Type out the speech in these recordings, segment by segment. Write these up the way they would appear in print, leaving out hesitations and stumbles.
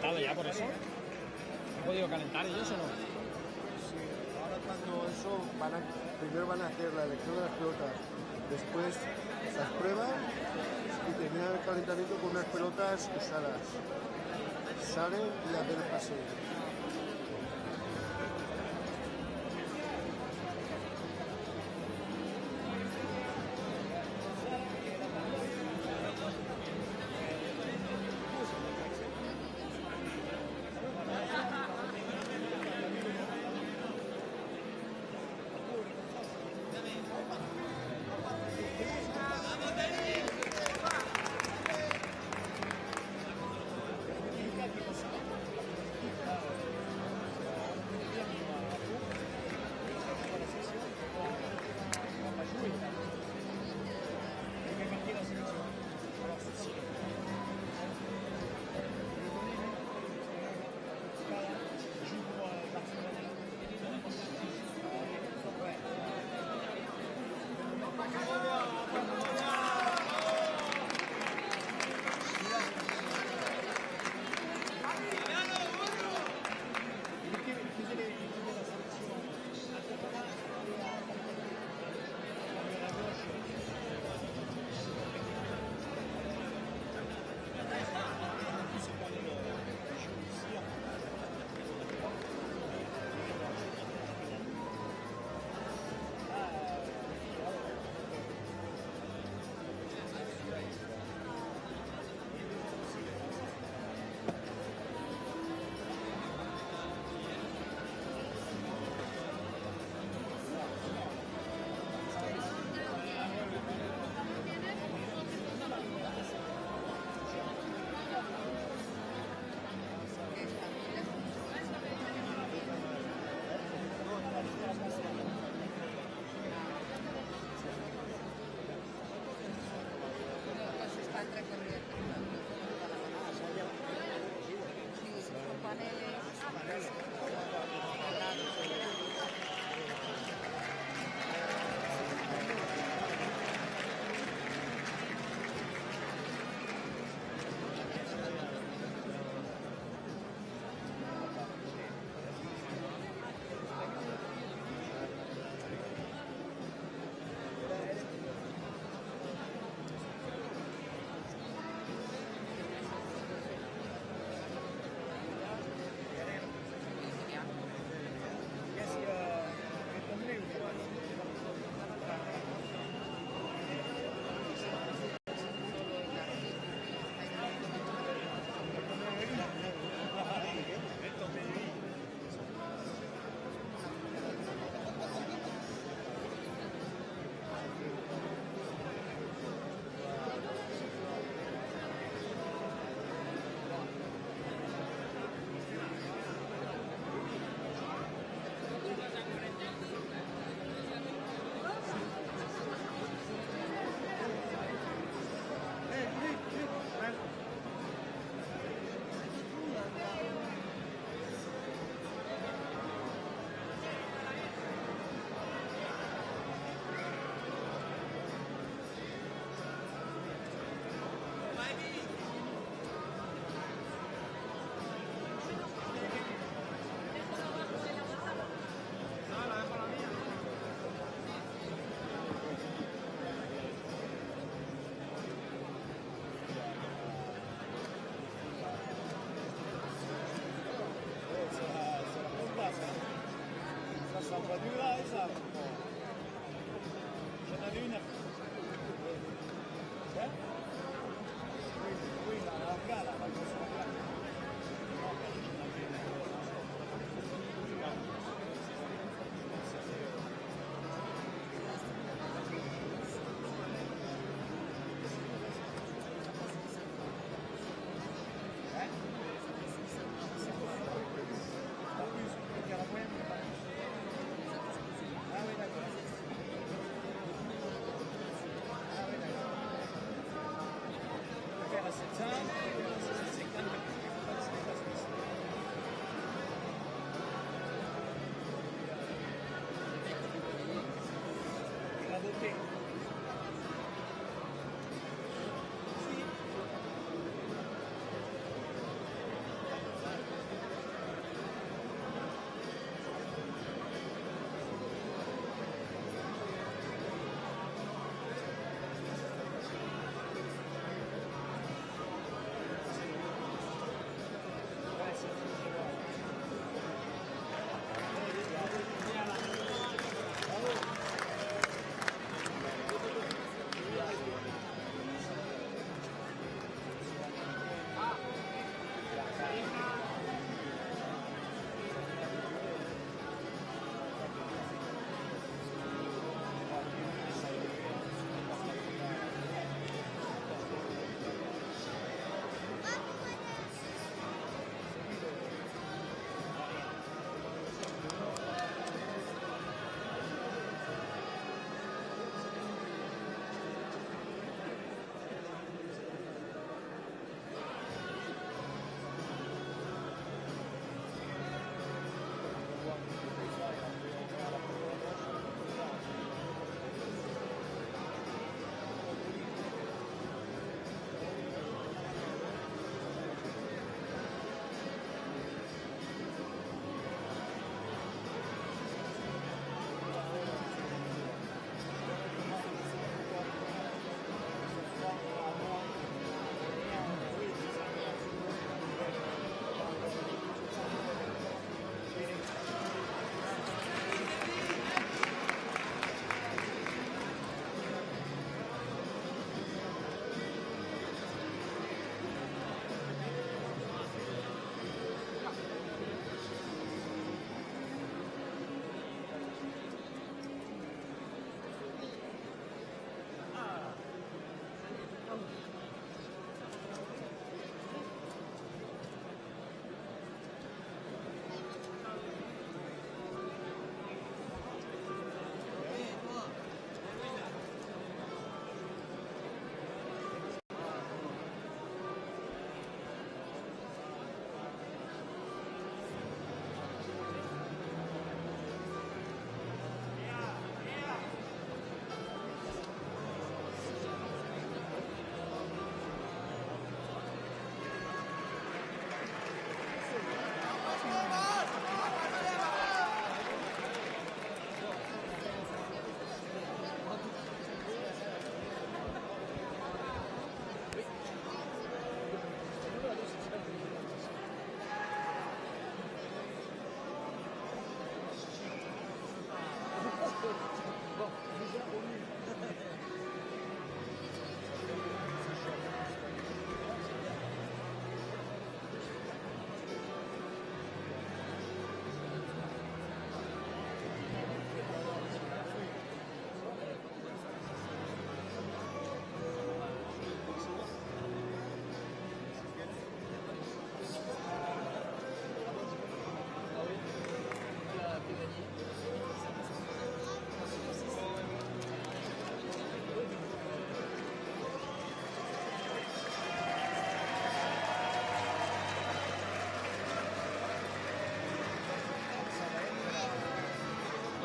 calentado ya por eso? ¿Han podido calentar ellos o no? Sí, ahora cuando eso primero van a hacer la elección de las pelotas, después las prueban y terminan el calentamiento con unas pelotas usadas. Salen y hacen el paseo.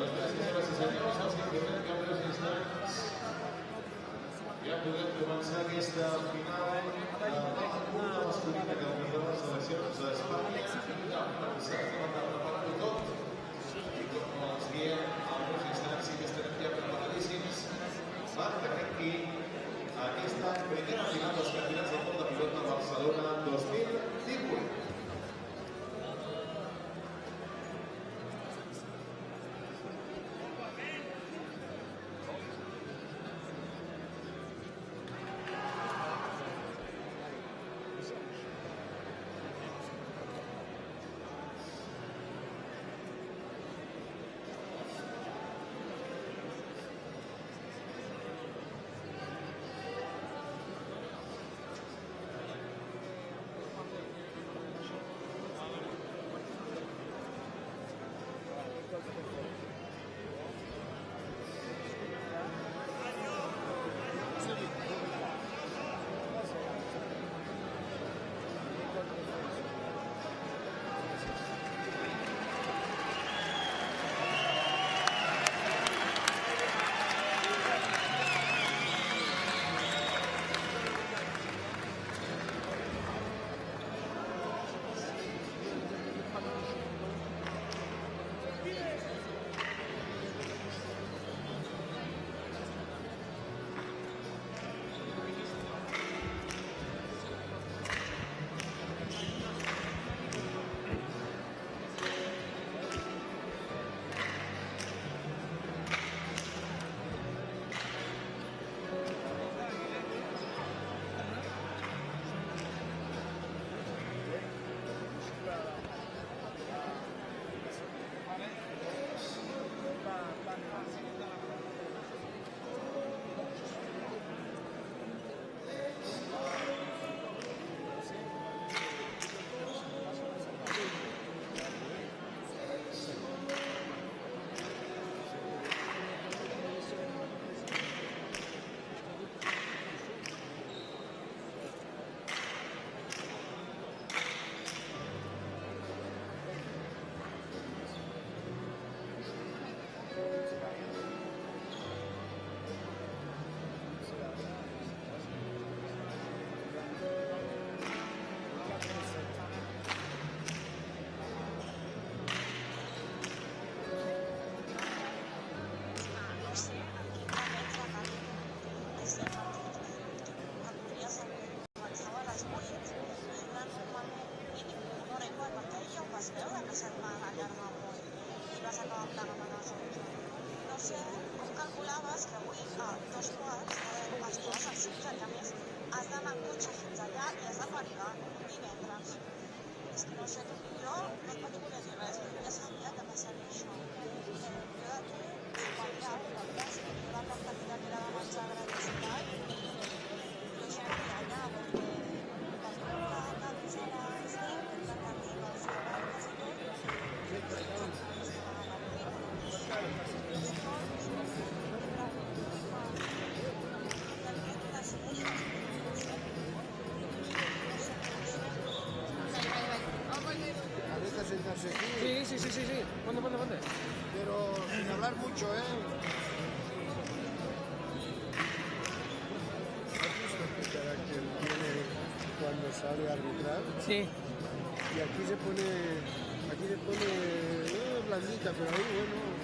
Senyores i senyors, els informem que en breus instants ja podrem començar aquesta final de la curta masculina que organitza les seleccions d'Espanya. S'ha de preparar-ho tot i com els diem, en breus instants sí que estarem ja preparadíssims perquè arrenqui aquesta primera final dels campionats del món de pilota Barcelona 2018. Sentarse aquí. Sí. Ponte. Pero sin hablar mucho, ¿eh? ¿Has visto qué carácter tiene cuando sale a arbitrar? Sí. Y aquí se pone blandita, pero ahí bueno.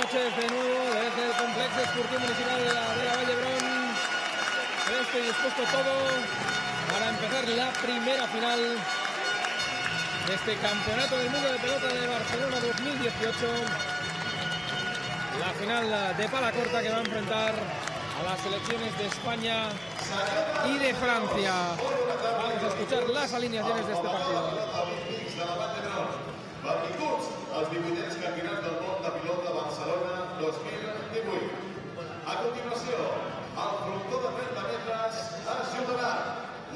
noches de nuevo desde el Complejo Esportivo Municipal de la Vallebrón. Presto y dispuesto todo para empezar la primera final de este Campeonato del Mundo de Pelota de Barcelona 2018. La final de pala corta que va a enfrentar a las selecciones de España y de Francia. Vamos a escuchar las alineaciones de este partido. Els 18ens campionats del món de pilot de Barcelona 2018. A continuació, al frontó de 30 metres es jugarà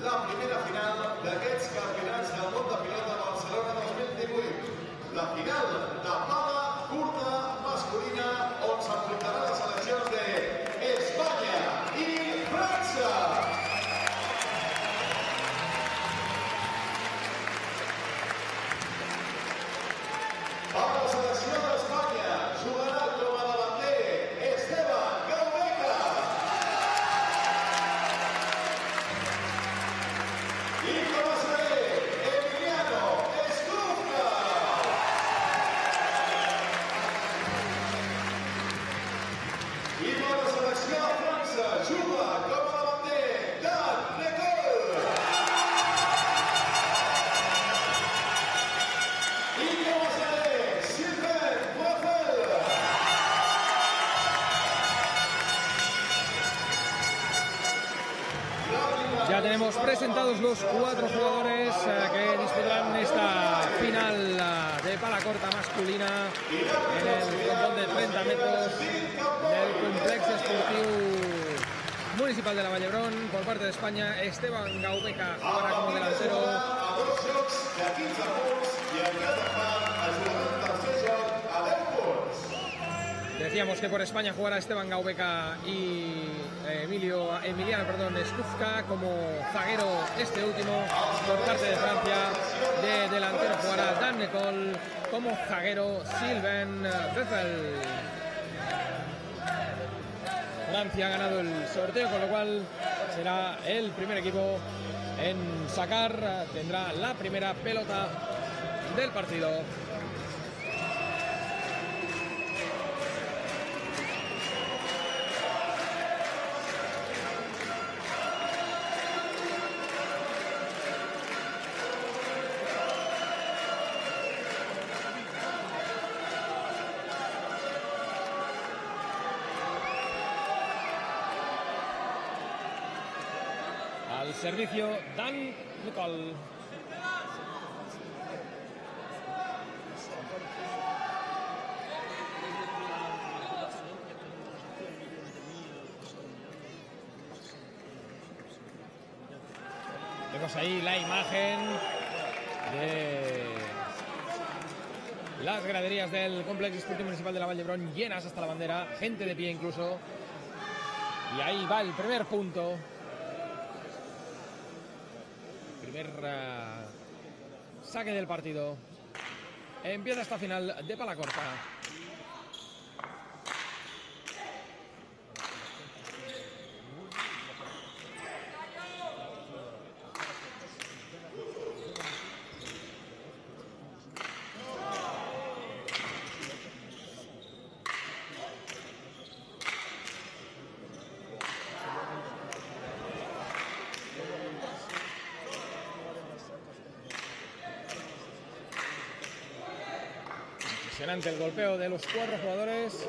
la primera final d'aquests campionats del món de pilot de Barcelona 2018. La final de pala curta masculina on s'enfrontaran les seleccions d'Espanya i França. Para la selecció d'Espanya jugarà com a davanter Esteban Gaubeca. I com a saler Emiliano Estufca. I per la selecció de França juga com a davanter Dan Lecol. I com a saler Ya tenemos presentados los 4 jugadores que disputarán esta final de pala corta masculina en el frontón de 30 metros del Complejo Esportivo Municipal de la Vallebrón. Por parte de España, Esteban Gaubeca jugará como delantero. Decíamos que por España jugará Esteban Gaubeca y Emiliano Estufca como zaguero este último. Por parte de Francia, de delantero jugará Dan Lecol, como zaguero Sylvain Bethel. Francia ha ganado el sorteo, con lo cual será el primer equipo en sacar, tendrá la primera pelota del partido. Al servicio Dan Lecol. Vemos ahí la imagen de las graderías del Complejo Esportivo Municipal de la Vallebrón llenas hasta la bandera, gente de pie incluso. Y ahí va el primer punto. Primer saque del partido. Empieza esta final de pala corta. Impresionante el golpeo de los 4 jugadores.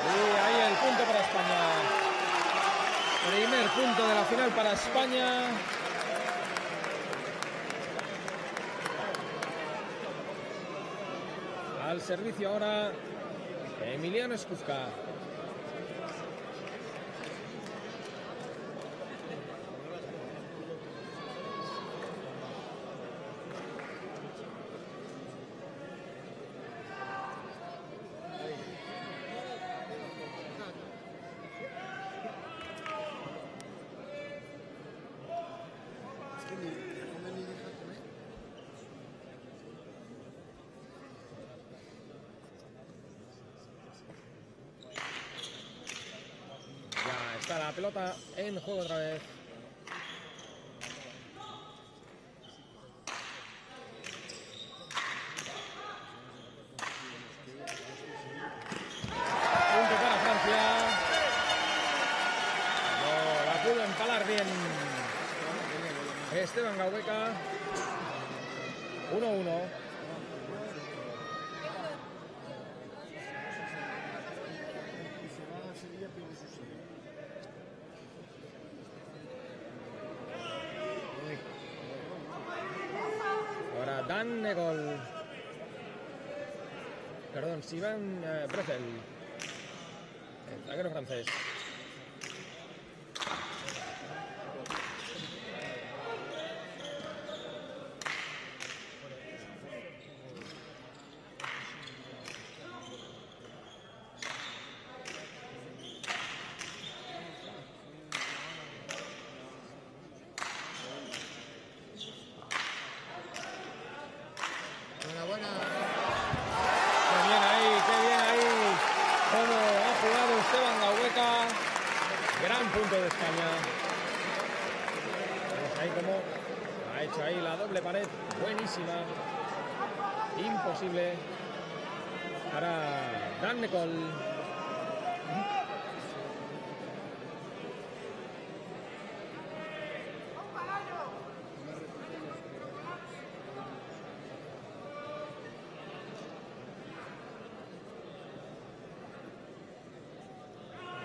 Y ahí el punto para España. Primer punto de la final para España. Al servicio ahora Emiliano Estufca. Está la pelota en juego otra vez. Esteban Gaubeca. 1-1. Ahora Dan Negol. Perdón, Sylvain Breffel. El zaguero francés. Enhorabuena. Qué bien ahí, cómo ha jugado Esteban Gaubeca. Gran punto de España. Vemos ahí cómo ha hecho ahí la doble pared, buenísima. Imposible para Dan Nicol.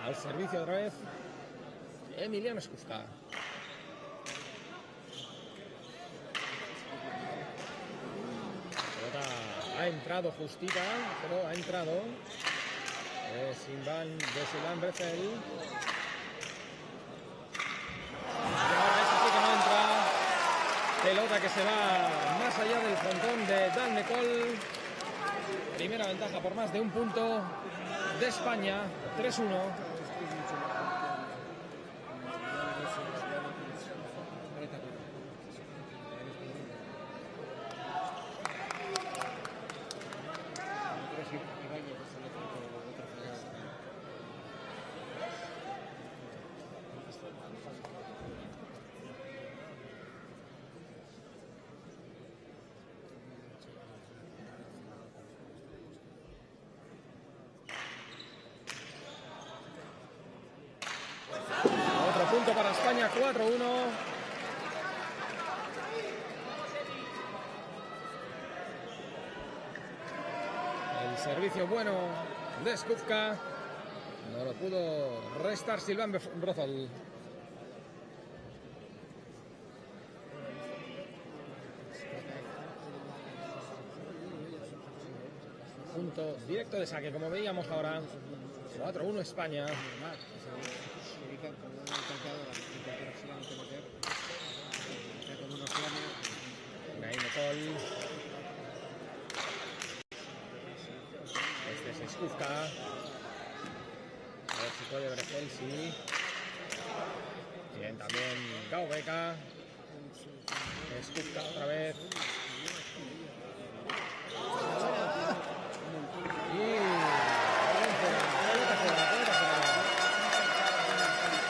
Al servicio otra vez Emiliano Skufka. La pelota ha entrado justita, pero ha entrado de Sylvain Breffel. Ahora esa sí que no entra. Pelota que se va más allá del frontón de Dan Nicol. Primera ventaja por más de un punto de España, 3-1. Otro punto para España, 4-1. El servicio bueno de Skufka. No lo pudo restar Sylvain Breffel. Punto directo de saque, como veíamos ahora. 4-1 España. Nicol. Este es Skufka. A ver si puede Breffel, sí. Bien, también Gaubeca. Skufka otra vez.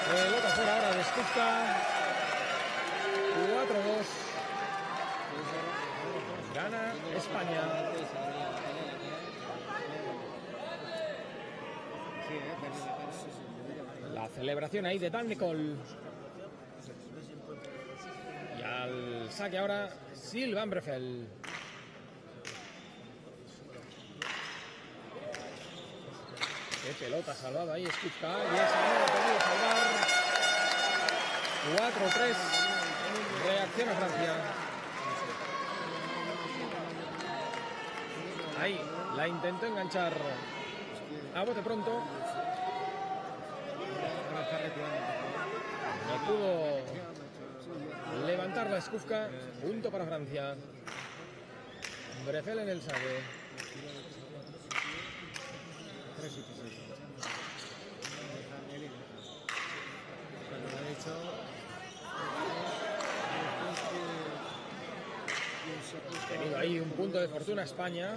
Pelota fuera ahora de Skufka. 4-2. Gana España. La celebración ahí de Dan Nicol. Y al saque ahora Sylvain Breffel. Qué pelota salvado ahí Skufka. Y esa no lo ha podido salvar. 4-3. Reacciona Francia. Ahí la intentó enganchar a bote pronto. No pudo levantar la Skufka. Punto para Francia. Breffel en el saque. Ha tenido ahí un punto de fortuna España,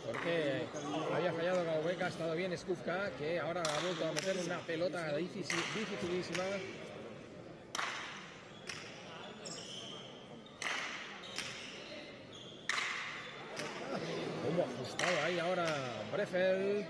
porque había fallado Gaubeca, ha estado bien Skufka, que ahora ha vuelto a meter una pelota dificilísima. Como ajustado ahí ahora Breffel.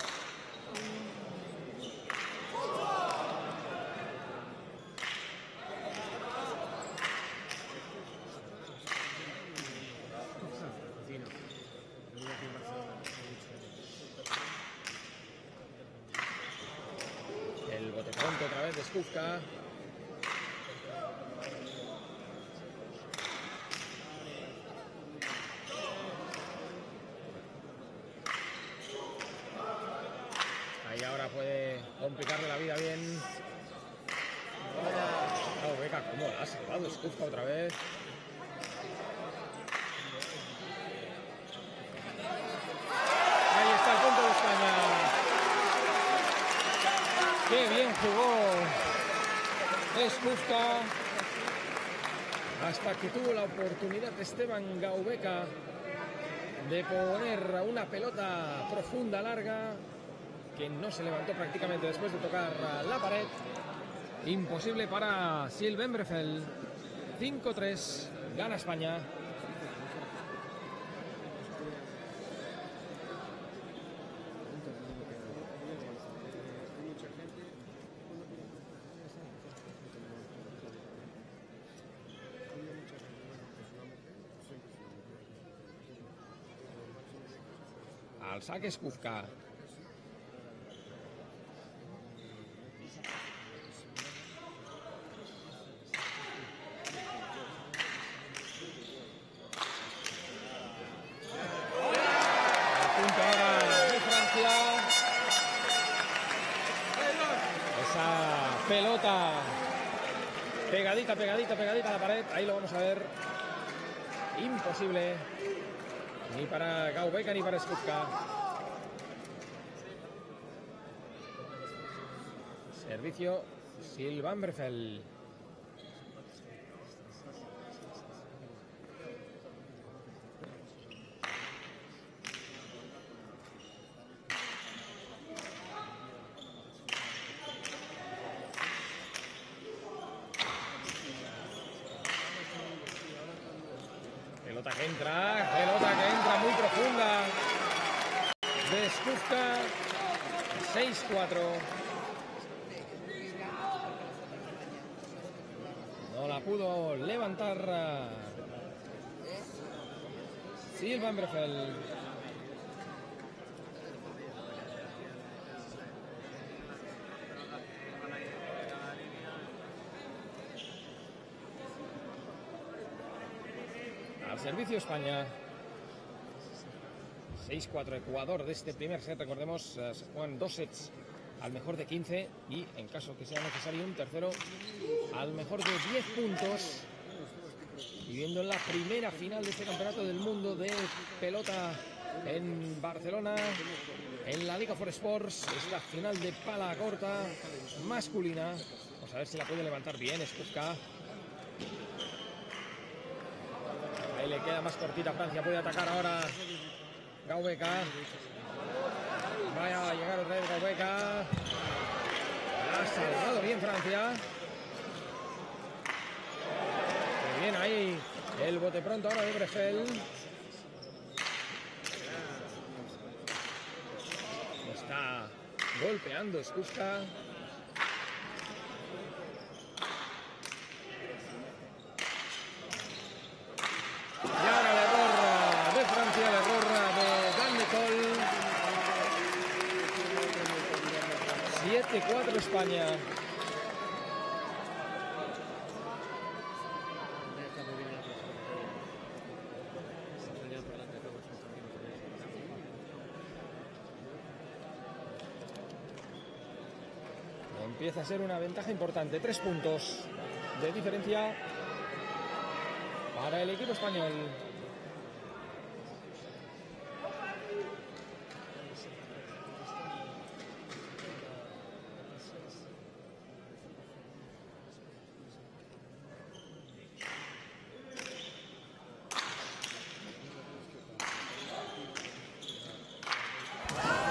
Skufka. Ahí ahora puede complicarle la vida bien. Gaubeca, cómo la ha salvado Skufka otra vez. Ahí está el punto de España. Qué bien jugó Skufka. Hasta que tuvo la oportunidad Esteban Gaubeca de poner una pelota profunda, larga, que no se levantó prácticamente después de tocar la pared. Imposible para Sylvain Breffel. 5-3, gana España. Al saque Skufka. Pelota pegadita a la pared. Ahí lo vamos a ver. Imposible ni para Gaubeca ni para Skufka. Servicio Sylvain Breffel. Pelota que entra muy profunda de Skufka. 6-4. No la pudo levantar Sylvain Breffel. Al servicio España. 6-4 Ecuador de este primer set. Recordemos, se juegan 2 sets al mejor de 15 y, en caso que sea necesario, un tercero al mejor de 10 puntos. Viviendo en la primera final de este campeonato del mundo de pelota en Barcelona, en la Liga for Sports, esta final de pala corta masculina. Vamos a ver si la puede levantar bien Skufka. Ahí le queda más cortita a Francia. Puede atacar ahora Gaubeca. Vaya a llegar otra vez Gaubeca. Ha salvado bien Francia. Muy bien ahí el bote pronto ahora de Breffel. Está golpeando Skufka. Y ahora el error de Francia, el error de Dan Nicol. 7-4 España. Empieza a ser una ventaja importante. 3 puntos de diferencia para el equipo español.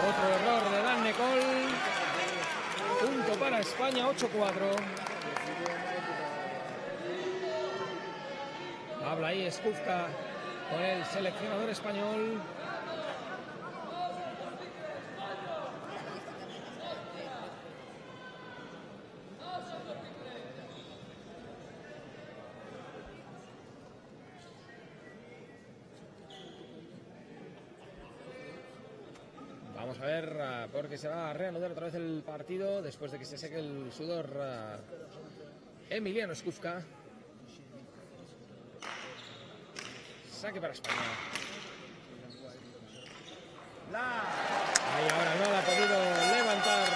Otro error de Dan Nicol. Punto para España, 8-4. Habla ahí Skufka con el seleccionador español. Vamos Vamos a ver, porque se va a reanudar otra vez el partido después de que se seque el sudor. Emiliano Skufka. Saque para España. Ahí ahora no la ha podido levantar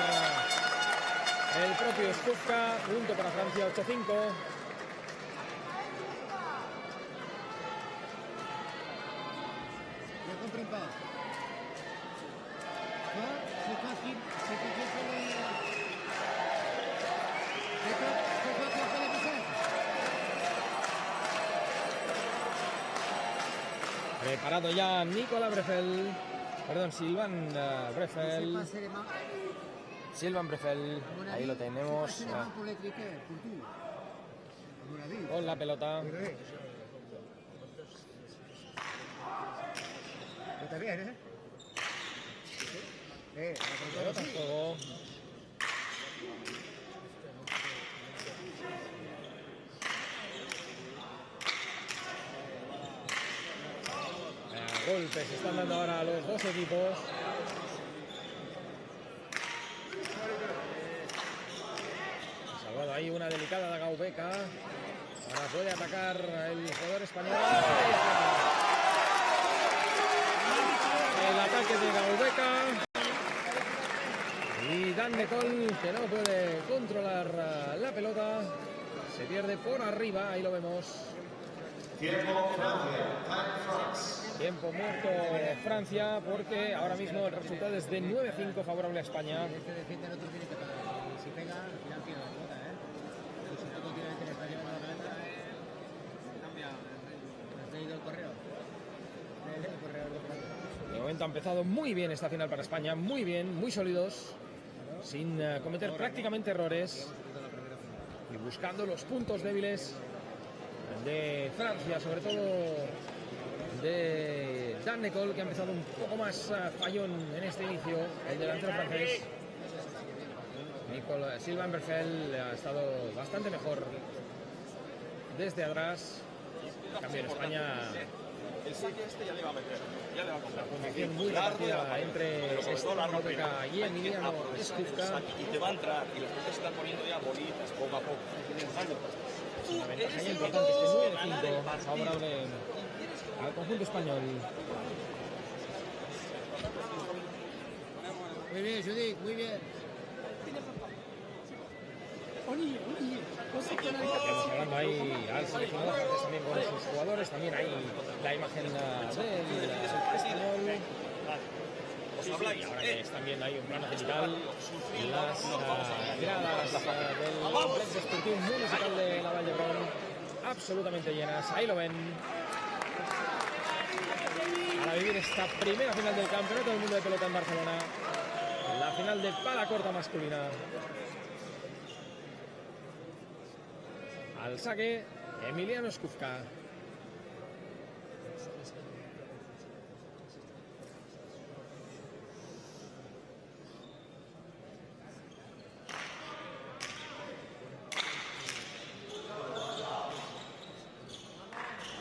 el propio Skufka. Punto para Francia, 8-5. Preparado ya Nicolas Breffel. Perdón, Sylvain Breffel. Sylvain Breffel. Ahí lo tenemos. Con la pelota. Pelota en juego. Golpes se están dando ahora a los dos equipos. Ha salvado ahí una delicada de Gaubeca. Ahora puede atacar el jugador español. El ataque de Gaubeca. Y Dan Nicol, que no puede controlar la pelota. Se pierde por arriba, ahí lo vemos. Tiempo muerto Francia, porque ahora mismo el resultado es de 9-5 favorable a España. De momento ha empezado muy bien esta final para España, muy bien, muy sólidos, sin cometer prácticamente errores y buscando los puntos débiles de Francia, sobre todo de Dan Nicol, que ha empezado un poco más fallón en este inicio, el delantero francés. Sylvain Breffel ha estado bastante mejor desde atrás. En cambio en España, el saque este ya le va a meter, ya le va a comprar. la fundación muy repartida entre Esteban Gaubeca y Emiliano Skufka. Y te va a entrar, y los que se están poniendo ya bolitas poco a poco. Una ventaja ya importante, este 9-5 favorable al conjunto español. Muy bien, Judith, muy bien. Estamos hablando ahí al seleccionador francés también con sus jugadores, también hay la imagen del español. Y ahora que están viendo ahí un plano digital, las gradas del complejo deportivo municipal de la Vall d'Hebron absolutamente llenas, ahí lo ven. Para vivir esta primera final del Campeonato del Mundo de Pelota en Barcelona, la final de pala corta masculina. Al saque, Emiliano Skufka.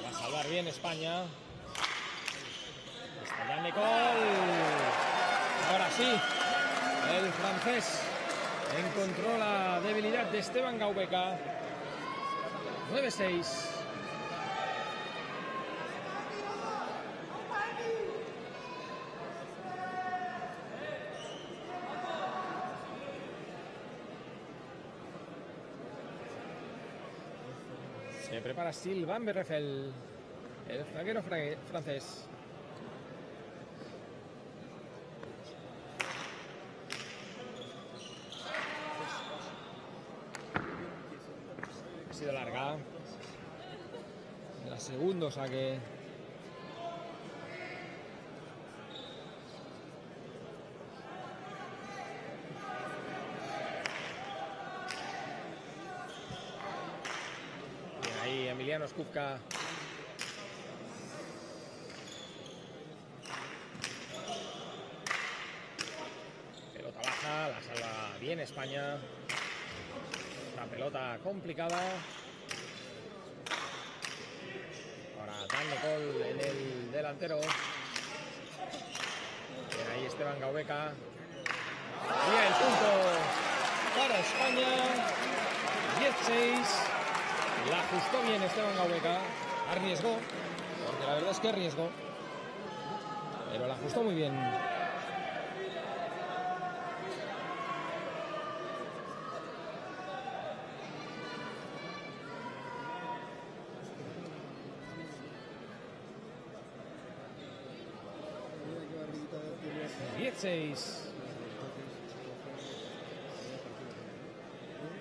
Va a salvar bien España. Está Dan Nicol. Ahora sí, el francés encontró la debilidad de Esteban Gaubeca. 9-6. Se prepara Sylvain Breffel, el zaguero francés. Ha sido larga. El segundo saque. Bien ahí Emiliano Skufka. Pelota baja, la salva bien España. Una pelota complicada. Ahora Dan Nicol en el delantero. Bien, ahí Esteban Gaubeca. Y el punto para España. 10-6. La ajustó bien Esteban Gaubeca. Arriesgó, porque la verdad es que arriesgó. Pero la ajustó muy bien.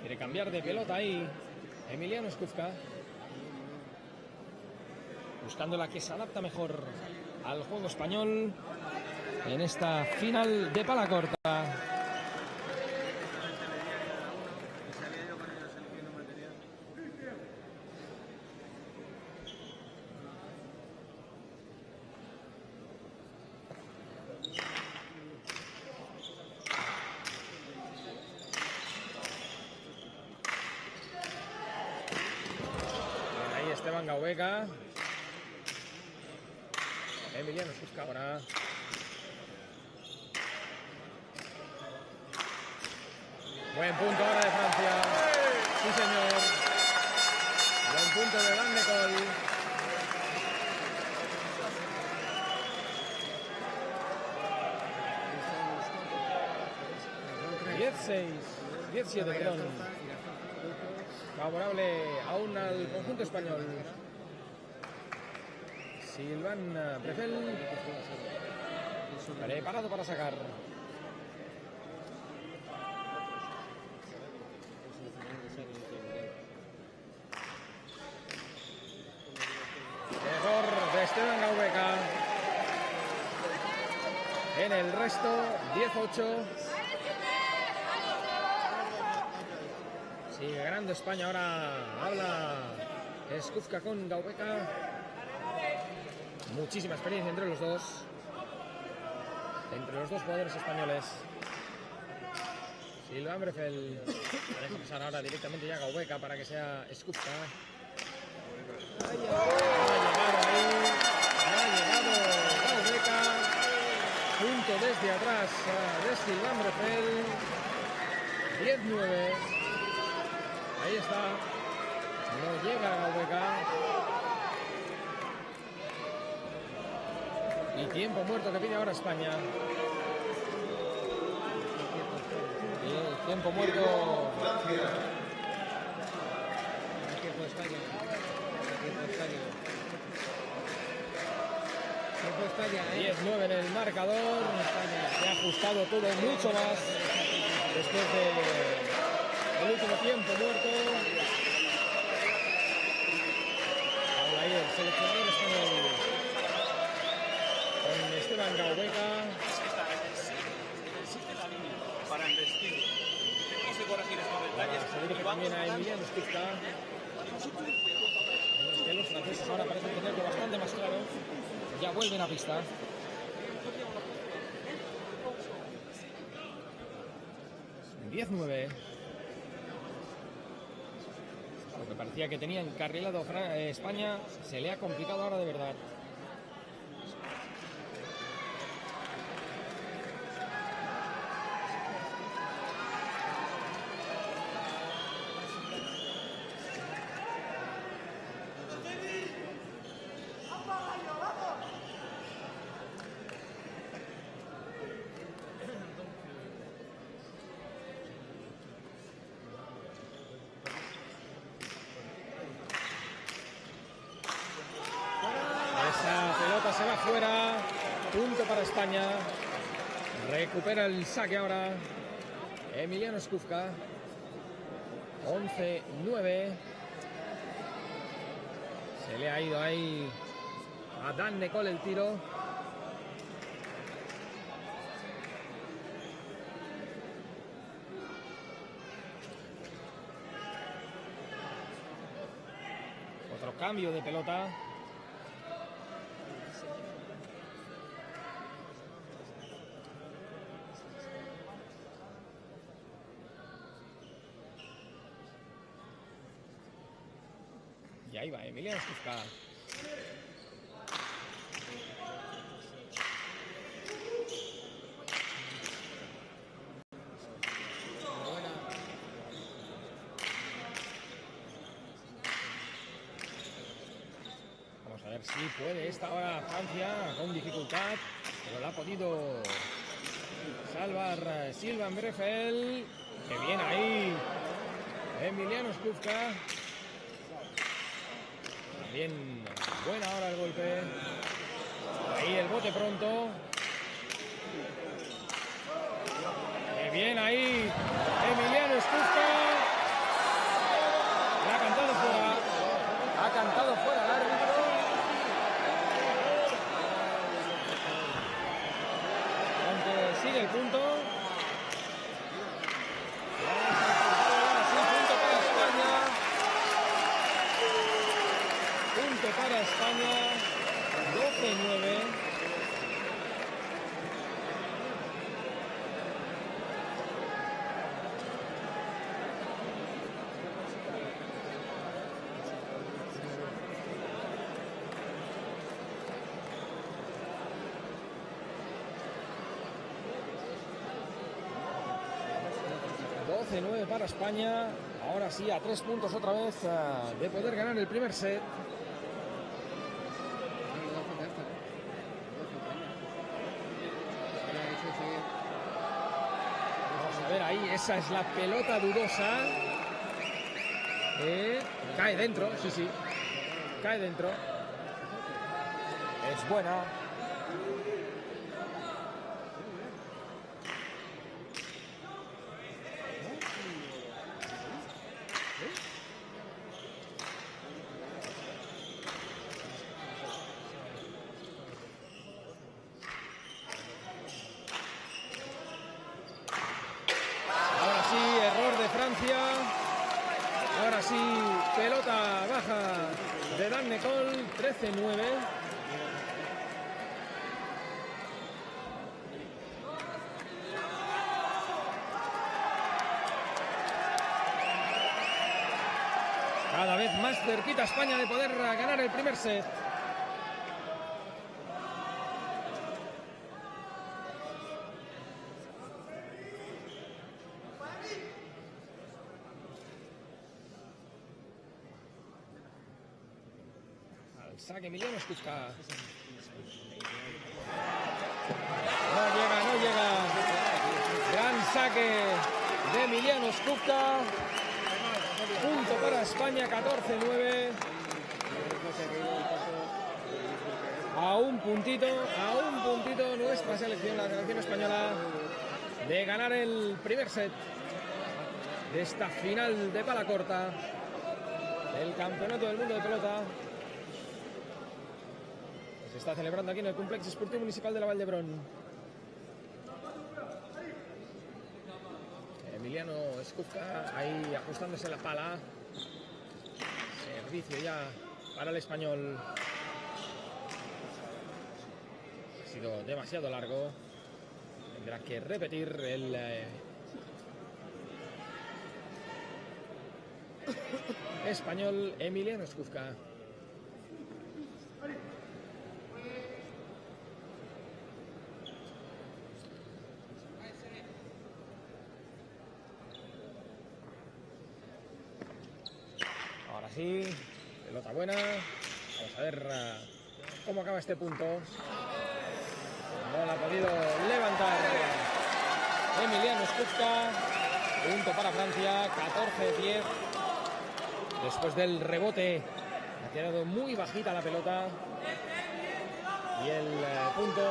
Quiere cambiar de pelota ahí Emiliano Skufka, buscando la que se adapta mejor al juego español en esta final de pala corta. Esteban Gaubeca. Emiliano Skufka ahora. Buen punto ahora de Francia. Sí, señor. Buen punto de Van de Col. 10-7, perdón. Favorable aún al conjunto español. Sylvain Breffel preparado para sacar. Error de Esteban Gaubeca. En el resto, 10-8. Sigue ganando España. Ahora habla Skufka con Gaubeca. Muchísima experiencia entre los dos jugadores españoles. Sylvain Breffel deja pasar ahora directamente ya a Gaubeca para que sea Skufka. Ha llegado Gaubeca. Punto desde atrás de Sylvain Breffel. 10-9. Ahí está. No llega Gaubeca. Y tiempo muerto que pide ahora España. Y tiempo muerto. 10-9 en el marcador. Se ha ajustado todo mucho más después del último tiempo muerto. Ahora ahí el seleccionador español con Esteban Gaubeca. Para investir. Tenemos que corregir estos detalles. Se dirige también a Emiliano Skufka. Que los franceses ahora parecen tenerlo bastante más claro. Ya vuelven a pista. ...10-9... Lo que parecía que tenía encarrilado España se le ha complicado ahora de verdad. Se va fuera, punto para España. Recupera el saque ahora Emiliano Skufka. 11-9. Se le ha ido ahí a Dan Nicole el tiro. Otro cambio de pelota. Y ahí va Emiliano Skufka. A ver si puede esta hora Francia con dificultad, pero la ha podido salvar Sylvain Breffel. ¡Qué bien ahí! Emiliano Skufka. También buena ahora el golpe. Ahí el bote pronto. ¡Qué bien ahí! Emiliano Skufka. La ha cantado fuera. Ha cantado fuera el árbitro. Aunque sigue el punto. Para España, 12-9. Para España, ahora sí a 3 puntos otra vez de poder ganar el primer set. Vamos a ver ahí, esa es la pelota dudosa. Cae dentro, sí, cae dentro. Es buena. Ahora sí, pelota baja de Dan Nicol, 13-9. Cada vez más cerquita España de poder ganar el primer set. Saque Emiliano Skufka. No llega. Gran saque de Emiliano Skufka. Punto para España, 14-9. A un puntito nuestra selección, la selección española, de ganar el primer set de esta final de pala corta del Campeonato del Mundo de Pelota. Se está celebrando aquí en el Complex Esportivo Municipal de la Vall d'Hebron. Emiliano Skufka ahí ajustándose la pala. Servicio ya para el español. Ha sido demasiado largo. Tendrá que repetir el español Emiliano Skufka. Ahora sí, pelota buena. Vamos a ver cómo acaba este punto. No la ha podido levantar Emiliano Skufka. Punto para Francia, 14-10. Después del rebote ha quedado muy bajita la pelota. Y el punto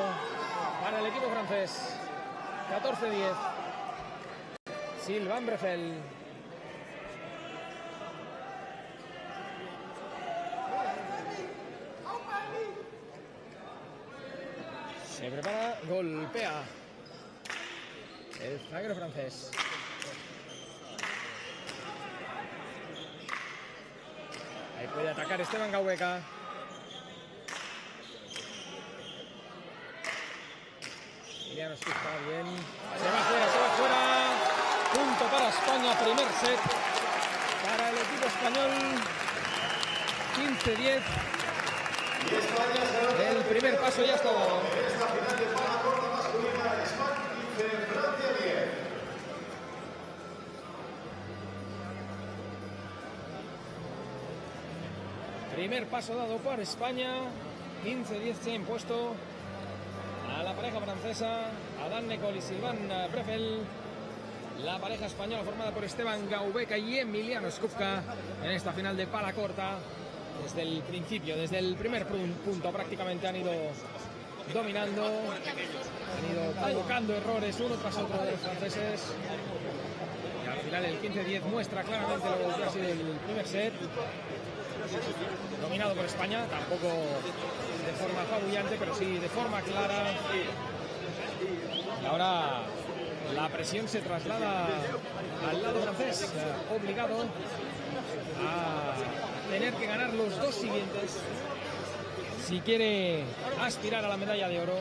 para el equipo francés, 14-10. Sylvain Breffel. Se prepara, golpea el zaguero francés. Ahí puede atacar Esteban Gaubeca. Emiliano Skufka, bien. Se va fuera. Punto para España, primer set para el equipo español. 15-10. El primer paso ya está dado. Primer paso dado por España. 15-10 se ha impuesto a la pareja francesa, Adam Nicol y Sylvain Breffel. La pareja española formada por Esteban Gaubeca y Emiliano Skufka en esta final de pala corta. Desde el principio, desde el primer punto prácticamente han ido dominando, han ido provocando errores uno tras otro de los franceses. Y al final el 15-10 muestra claramente lo que ha sido el primer set. Dominado por España, tampoco de forma apabullante, pero sí de forma clara. Y ahora la presión se traslada al lado francés, obligado a tener que ganar los dos siguientes si quiere aspirar a la medalla de oro.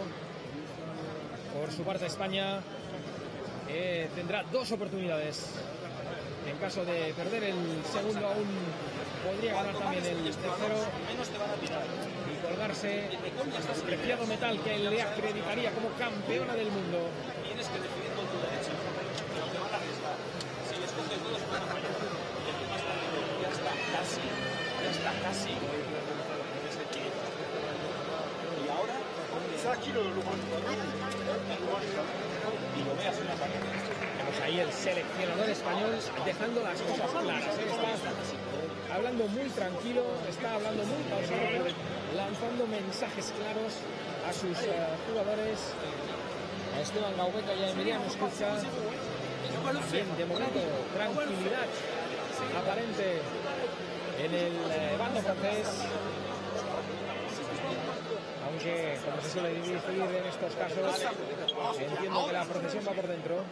Por su parte España tendrá dos oportunidades. En caso de perder el segundo aún podría ganar también el tercero y colgarse el preciado metal que le acreditaría como campeona del mundo. Tienes que decidir con tu derecha, pero te van a arriesgar. Si les coges dos, ya está casi. Y ahora, y lo veas en la pared. Vemos ahí el seleccionador español dejando las cosas claras. Está hablando muy tranquilo, está hablando muy pausado, pero lanzando mensajes claros a sus jugadores, a Esteban Gaubeca y a Emiliano Skufka. Bien, de momento, tranquilidad aparente en el bando francés. Aunque, como se suele decir en estos casos, entiendo que la procesión va por dentro.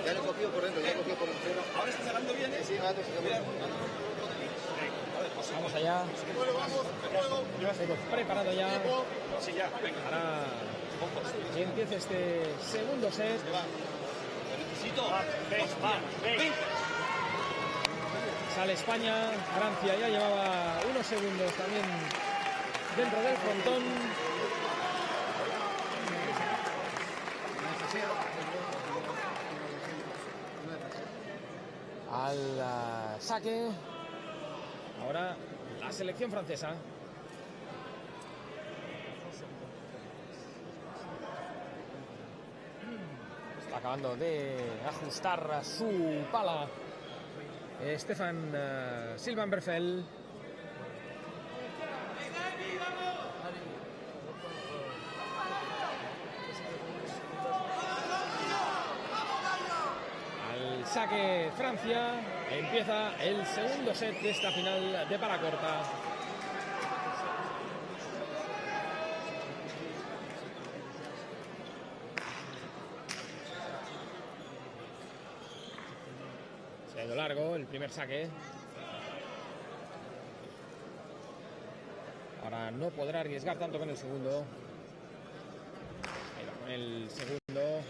Ya lo cogió por dentro, Ahora está sacando bien, ¿eh? Sí, Vamos allá. Hemos preparado ya para que empiece este segundo set. Sale España, Francia ya llevaba unos segundos también dentro del frontón. Al saque. Ahora la selección francesa. Está acabando de ajustar su pala Sylvain Breffel. Al saque Francia. Empieza el segundo set de esta final de pala corta. Se ha ido largo el primer saque. Ahora no podrá arriesgar tanto con el segundo. Ahí va con el segundo.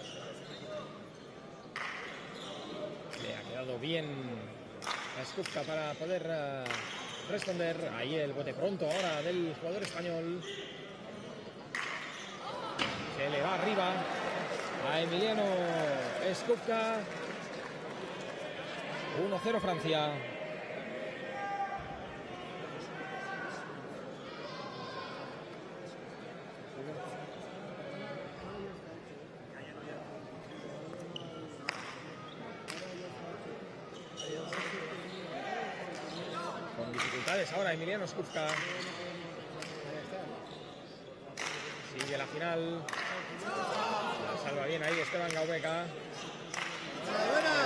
Le ha quedado bien a Skufka para poder responder. Ahí el bote pronto ahora del jugador español. Se le va arriba a Emiliano Skufka. 1-0 Francia. Con dificultades ahora Emiliano Skufka. Sigue la final. La salva bien ahí Esteban Gaubeca.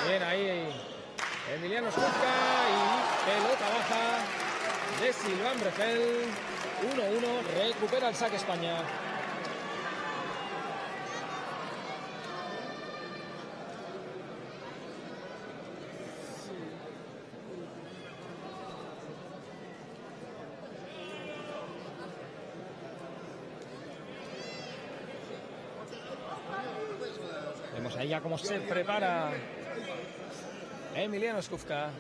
Bien ahí Emiliano Skufka y pelota baja de Sylvain Breffel. 1-1, recupera el saque España. Vemos ahí ya cómo se prepara Emiliano Skufka.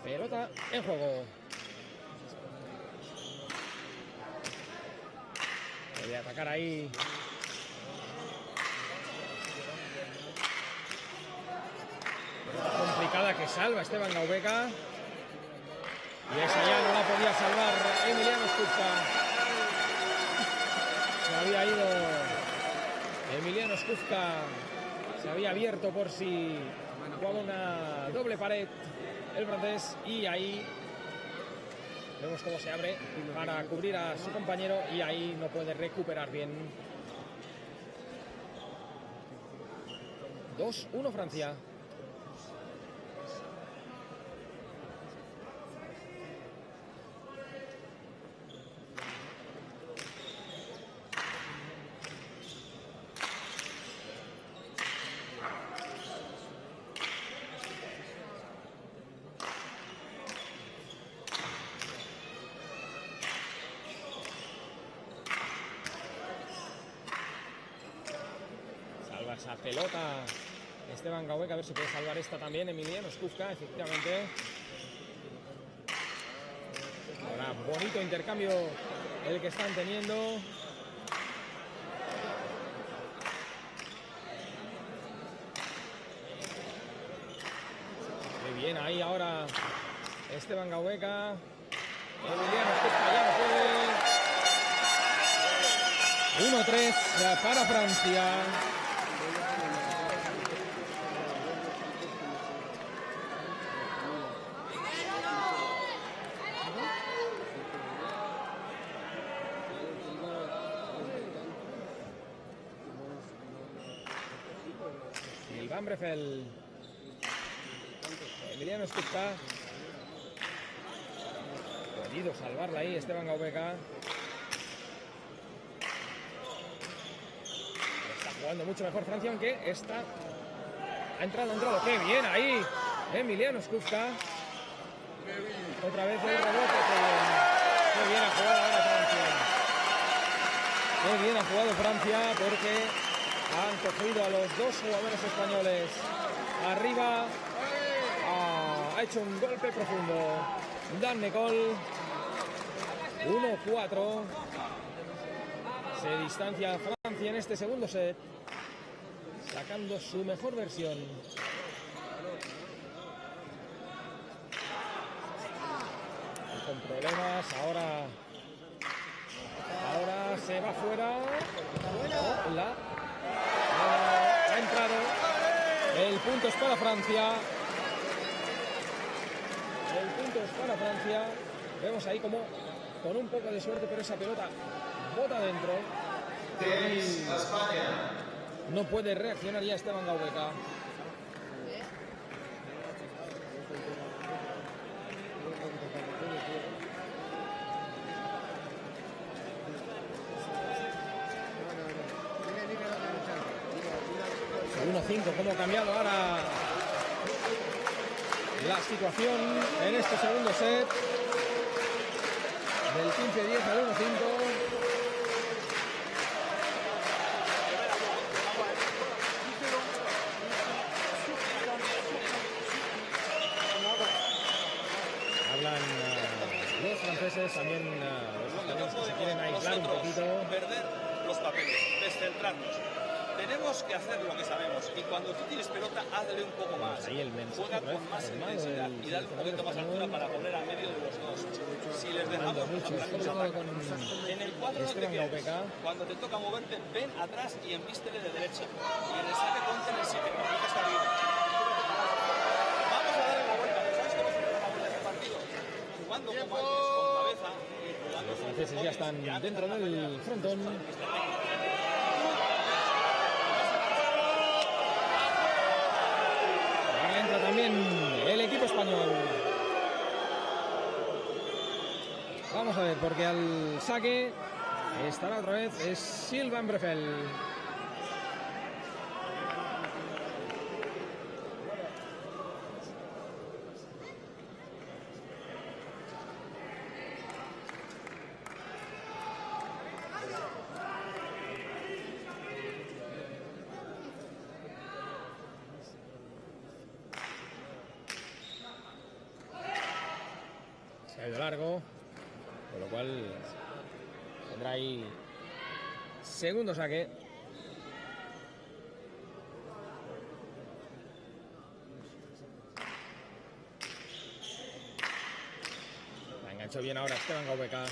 Pelota en juego. Voy a atacar ahí. Pelota complicada que salva Esteban Gaubeca. Y esa ya no la podía salvar Emiliano Skuzka. Se había ido Emiliano Skuzka. Se había abierto por si jugaba una doble pared el francés. Y ahí vemos cómo se abre para cubrir a su compañero. Y ahí no puede recuperar bien. 2-1 Francia. Esa pelota Esteban Gaubeca, a ver si puede salvar esta también. Emiliano Skuzka, efectivamente. Ahora bonito intercambio el que están teniendo. Muy bien, ahí ahora Esteban Gaubeca. Emiliano Skuzka ya no puede. 1-3 para Francia. Van Breffel. Emiliano Skuzka. Ha podido salvarla ahí Esteban Gaubeca. Está jugando mucho mejor Francia, aunque está... Ha entrado. ¡Qué bien ahí! Emiliano Skuzka. Otra vez el rebote. ¡Qué bien ha jugado ahora Francia! ¡Qué bien ha jugado Francia! Porque han cogido a los dos jugadores españoles arriba. Ha hecho un golpe profundo Dan Nicol. 1-4. Se distancia Francia en este segundo set, sacando su mejor versión. Con problemas. Ahora se va fuera. Ha entrado. El punto es para Francia. Vemos ahí como con un poco de suerte, pero esa pelota bota adentro. No puede reaccionar ya Esteban Gaubeca. Cómo ha cambiado ahora la situación en este segundo set, del 15-10 al 1-5. Hablan los franceses, también los italianos, que se quieren aislar un poquito. Perder los papeles, descentrarnos. Tenemos que hacer lo que sabemos y cuando tú tienes pelota, hazle un poco más. Juega con más intensidad y dale un poquito más altura para poner al medio de los dos. Si les dejamos en el cuadro no te quedes. Cuando te toca moverte, ven atrás y embístele de derecha. Y en el saque ponte en el sitio, porque está bien. Vamos a darle la vuelta. ¿Sabes cómo se la vuelta de este partido? Jugando como antes, con cabeza y jugando. Los franceses ya están dentro del frontón. También el equipo español. Vamos a ver, porque al saque estará otra vez Sylvain Breffel. caído largo, con lo cual tendrá ahí segundo saque. La enganchó bien ahora Esteban Gaubeca.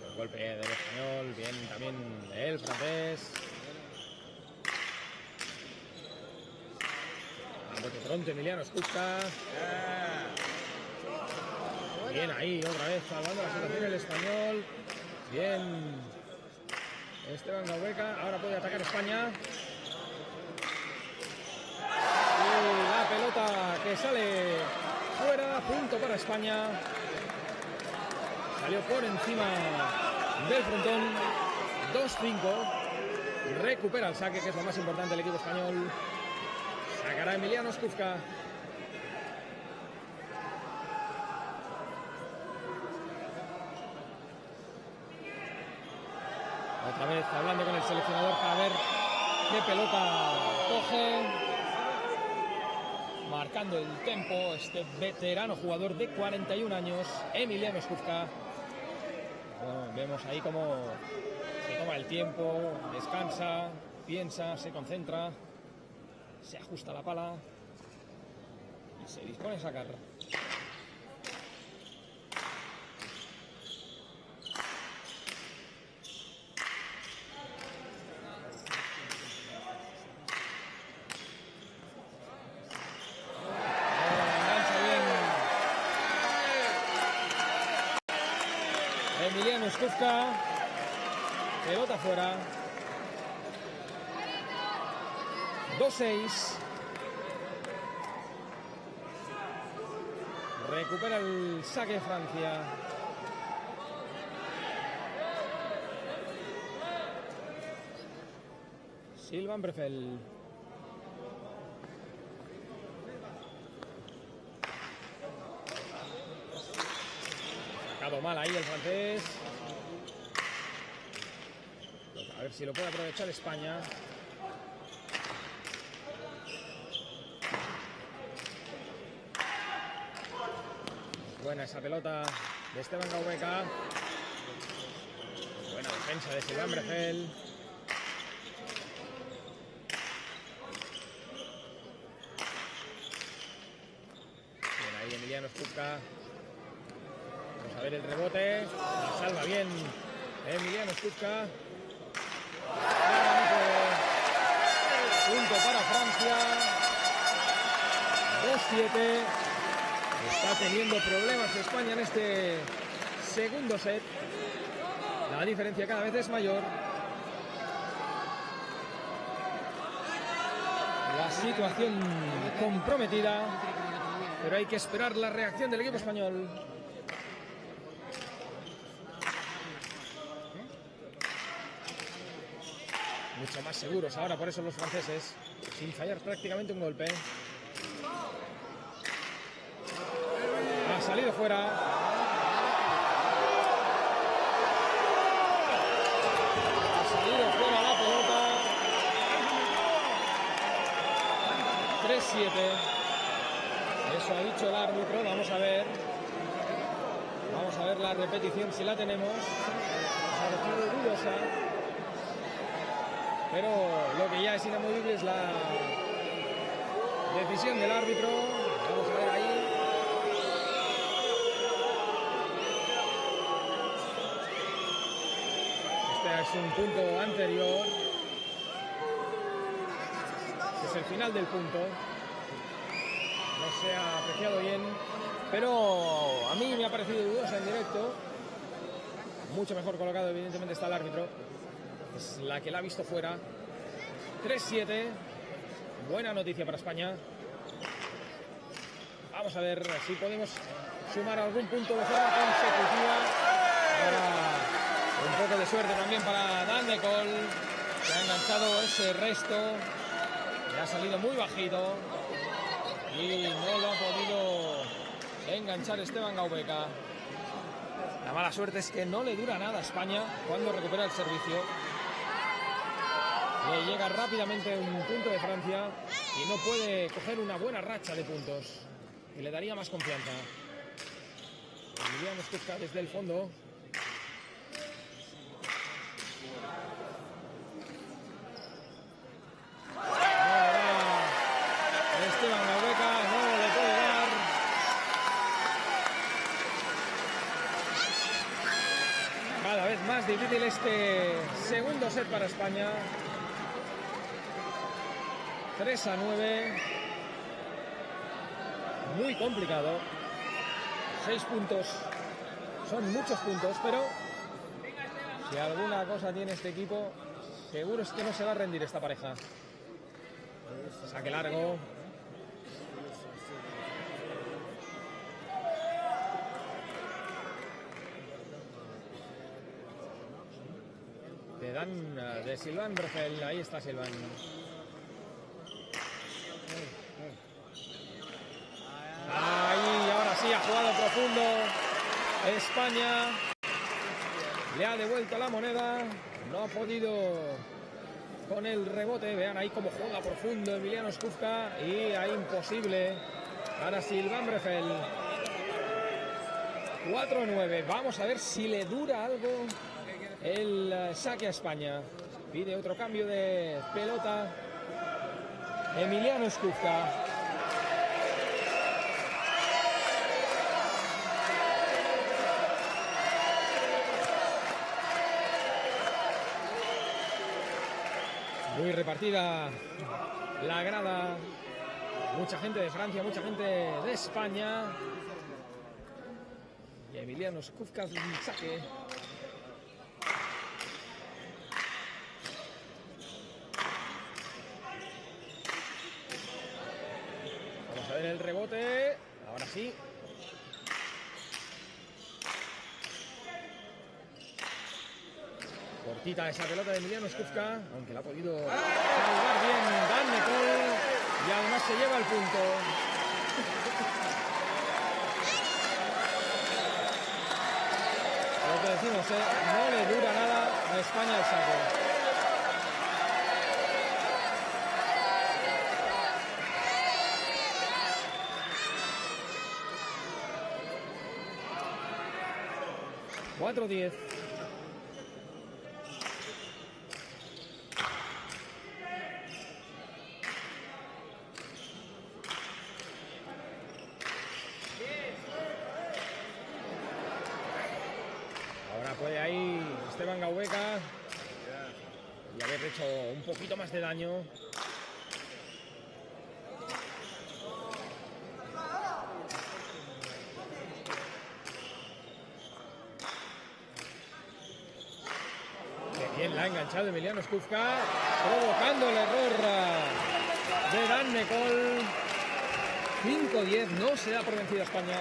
El golpe del español, bien también el francés. Pronto Emiliano Skutska. Bien ahí, otra vez salvando la situación el español. Bien Esteban Gaubeca. Ahora puede atacar España. Y la pelota que sale fuera, punto para España. Salió por encima del frontón. 2-5. Recupera el saque, que es lo más importante del equipo español. Sacará Emiliano Skutska. Otra vez hablando con el seleccionador para ver qué pelota coge. Marcando el tempo este veterano jugador de 41 años, Emiliano Skutska. Bueno, vemos ahí cómo se toma el tiempo, descansa, piensa, se concentra. Se ajusta la pala y se dispone a sacar. Engancha bien Emiliano Skutska. Pelota fuera. 2-6. Recupera el saque Francia. Sylvain Breffel. Sacado mal ahí el francés. A ver si lo puede aprovechar España. Buena esa pelota de Esteban Gaubeca. Buena defensa de Sylvain Breffel. Bien ahí Emiliano Skutska. Vamos a ver el rebote. La salva bien Emiliano Skutska. Punto para Francia. 2-7. Está teniendo problemas España en este segundo set. La diferencia cada vez es mayor. La situación comprometida, pero hay que esperar la reacción del equipo español. Mucho más seguros ahora, por eso los franceses, sin fallar prácticamente un golpe. Ha salido fuera. Ha salido fuera la pelota. 3-7. Eso ha dicho el árbitro. Vamos a ver. Vamos a ver la repetición si la tenemos. Ha parecido dudosa. Pero lo que ya es inamovible es la decisión del árbitro. Vamos a ver ahí. Es un punto anterior. Es el final del punto. No se ha apreciado bien, pero a mí me ha parecido dudosa en directo. Mucho mejor colocado, evidentemente, está el árbitro. Es la que la ha visto fuera. 3-7. Buena noticia para España. Vamos a ver si podemos sumar algún punto de forma consecutiva. Ahora un poco de suerte también para Dan de Col, que ha enganchado ese resto, le ha salido muy bajito y no lo ha podido enganchar Esteban Gaubeca. La mala suerte es que no le dura nada a España cuando recupera el servicio. Le llega rápidamente un punto de Francia y no puede coger una buena racha de puntos que le daría más confianza. Emiliano Skufka desde el fondo. Esteban Gaubeca no le puede dar. Cada vez más difícil este segundo set para España. 3-9. Muy complicado. 6 puntos. Son muchos puntos, pero si alguna cosa tiene este equipo, seguro es que no se va a rendir esta pareja. Saque largo. Te dan de Silvan Brefel. Ahí está Silvan. Ahí, ahora sí ha jugado profundo. España le ha devuelto la moneda. No ha podido con el rebote. Vean ahí cómo juega profundo Emiliano Skufka. Y ahí imposible para Silvan Brefel. 4-9. Vamos a ver si le dura algo el saque a España. Pide otro cambio de pelota Emiliano Skufka. Muy repartida la grada. Mucha gente de Francia, mucha gente de España. Y Emiliano Skufka saque. Vamos a ver el rebote. Ahora sí. Cortita esa pelota de Emiliano Skufka, aunque la ha podido salvar bien Dan Nicole, y además se lleva el punto. Lo que decimos, no le dura nada a España el saque. $4-10. Puede ahí Esteban Gaubeca y haber hecho un poquito más de daño. Qué bien la ha enganchado Emiliano Skufka, provocando el error de Dan Nicole. 5-10, no se da por vencida España.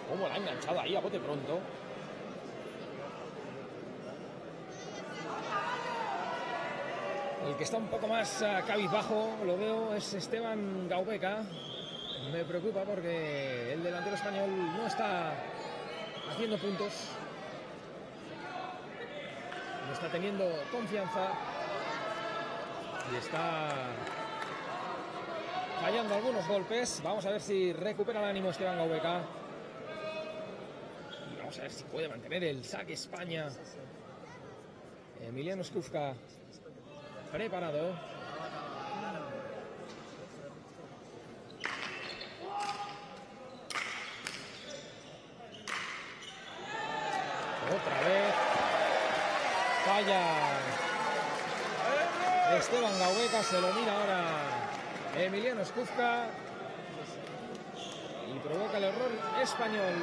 Cómo la ha enganchado ahí a bote pronto. El que está un poco más cabizbajo, lo veo, es Esteban Gaubeca. Me preocupa porque el delantero español no está haciendo puntos. No está teniendo confianza. Y está fallando algunos golpes. Vamos a ver si recupera el ánimo Esteban Gaubeca. Vamos a ver si puede mantener el saque España. Emiliano Skufka preparado. Otra vez. Falla Esteban Gaubeca. Se lo mira ahora Emiliano Skufka. Y provoca el error español.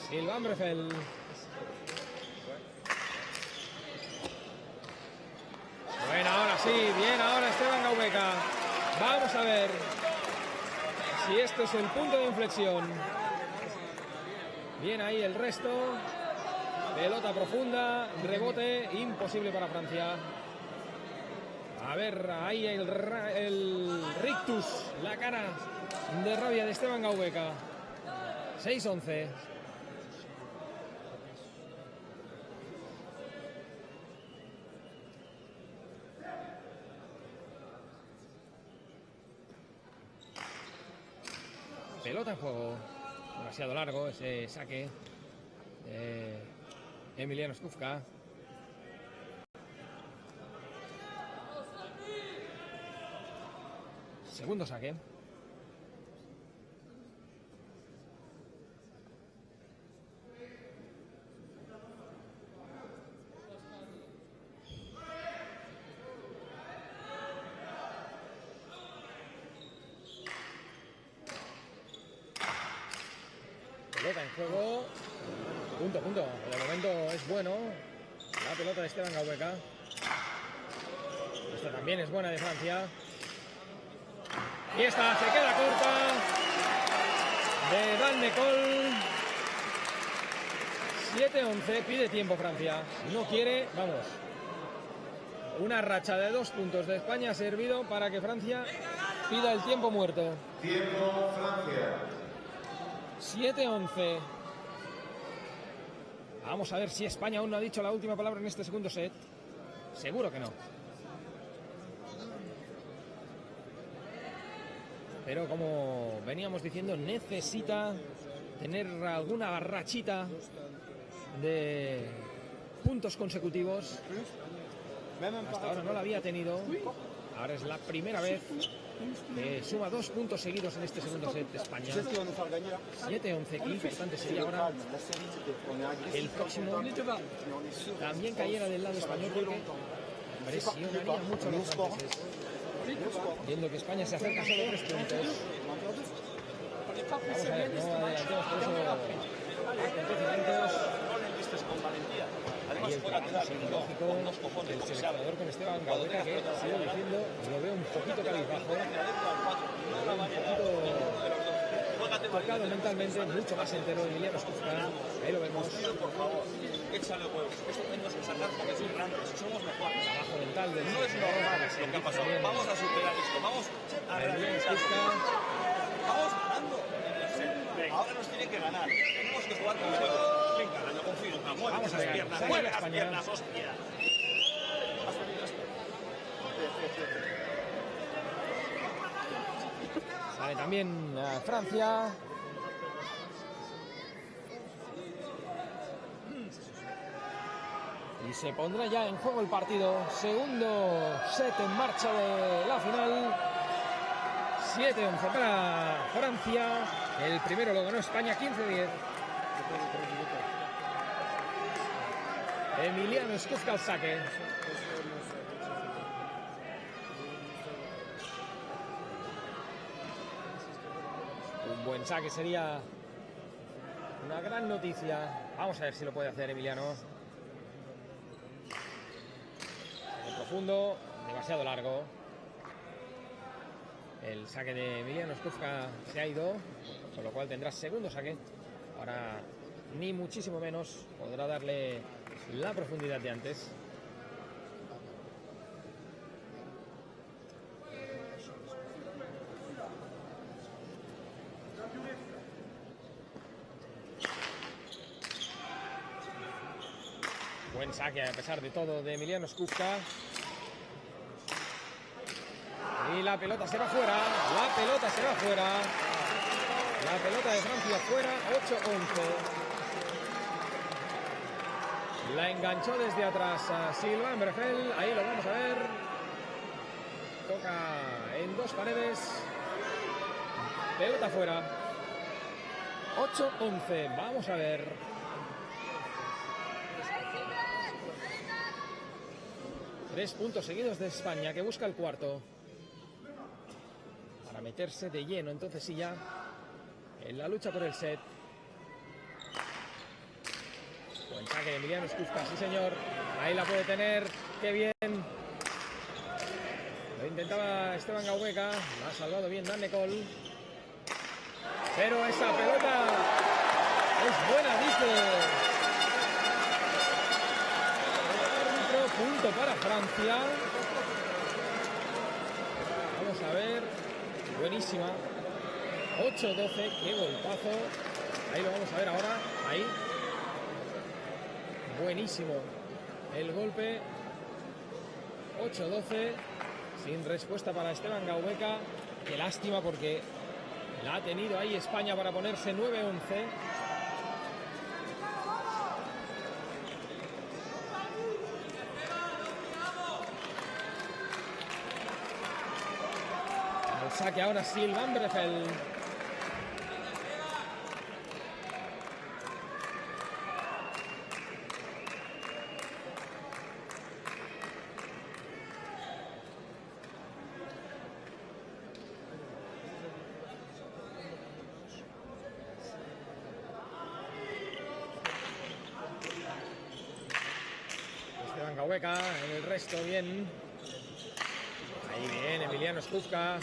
Silvan Brefel. Bueno, ahora sí, bien ahora Esteban Gaubeca. Vamos a ver si esto es el punto de inflexión. Bien ahí el resto. Pelota profunda, rebote, imposible para Francia. A ver, ahí el rictus, la cara de rabia de Esteban Gaubeca. 6-11. Pelota en juego. Demasiado largo ese saque de Emiliano Skufka. Segundo saque. Pelota en juego. Punto. De momento es bueno. La pelota de Esteban Gaubeca. Esta también es buena de Francia. Y esta se queda corta. De Dan Nicol. 7-11. Pide tiempo Francia. No quiere. Vamos. Una racha de 2 puntos de España ha servido para que Francia pida el tiempo muerto. Tiempo Francia. 7-11. Vamos a ver si España aún no ha dicho la última palabra en este segundo set. Seguro que no. Pero como veníamos diciendo, necesita tener alguna rachita de puntos consecutivos. Hasta ahora no la había tenido. Ahora es la primera vez que suma 2 puntos seguidos en este segundo set de España. 7-11. Qué importante sería ahora el próximo también cayera del lado español, porque presionaría mucho a los franceses. Viendo que España se acerca solo 3 puntos. Vamos a ver, no adelantemos por eso acontecimientos. Con valentía. Y Además, el fuera trabajo psicológico con 2 cojones. del seleccionador con Esteban Gaubeca, que sigo diciendo, lo veo un poquito cabizbajo, lo veo un poquito tocado mentalmente, mucho más entero Emiliano Skufka. Ahí lo vemos. Por favor, échale huevos. Esto tenemos que sacar porque soy grandes, somos mejores. Trabajo mental del No es normal lo que ha pasado. Vamos a superar esto. Vamos a Emiliano realizar. Skufka. Vamos ganando. Ahora nos tienen que ganar. Tenemos que jugar con juego. Venga, yo confío. Vamos a ver, Mueve las España. piernas, hostia. Sale también Francia. Y se pondrá ya en juego el partido. Segundo set en marcha de la final. 7-11 para Francia. El primero lo ganó España 15-10. Emiliano Skufka al saque. Un buen saque sería una gran noticia. Vamos a ver si lo puede hacer Emiliano. Saque profundo, demasiado largo. El saque de Emiliano Skufka se ha ido, con lo cual tendrá segundo saque. Ahora ni muchísimo menos podrá darle la profundidad de antes. Buen saque a pesar de todo de Emiliano Skufka. Y la pelota se va fuera. La pelota se va fuera. La pelota de Francia fuera. 8-11. La enganchó desde atrás a Sylvain Brefel. Ahí lo vamos a ver. Toca en 2 paredes. Pelota fuera. 8-11. Vamos a ver. 3 puntos seguidos de España, que busca el cuarto. Para meterse de lleno, entonces sí ya, en la lucha por el set. Buen saque de Emiliano Skufka, sí señor. Ahí la puede tener, qué bien. Lo intentaba Esteban Gaubeca, la ha salvado bien Dan Nicol. Pero esa pelota es buena, dice. Punto para Francia. Vamos a ver. Buenísima. 8-12. Qué golpazo. Ahí lo vamos a ver ahora. Ahí. Buenísimo el golpe. 8-12. Sin respuesta para Esteban Gaubeca. Qué lástima porque la ha tenido ahí España para ponerse 9-11. Al saque ahora Sylvain Brefel. Esteban Gaubeca, en el resto bien. Ahí bien, Emiliano Skufka.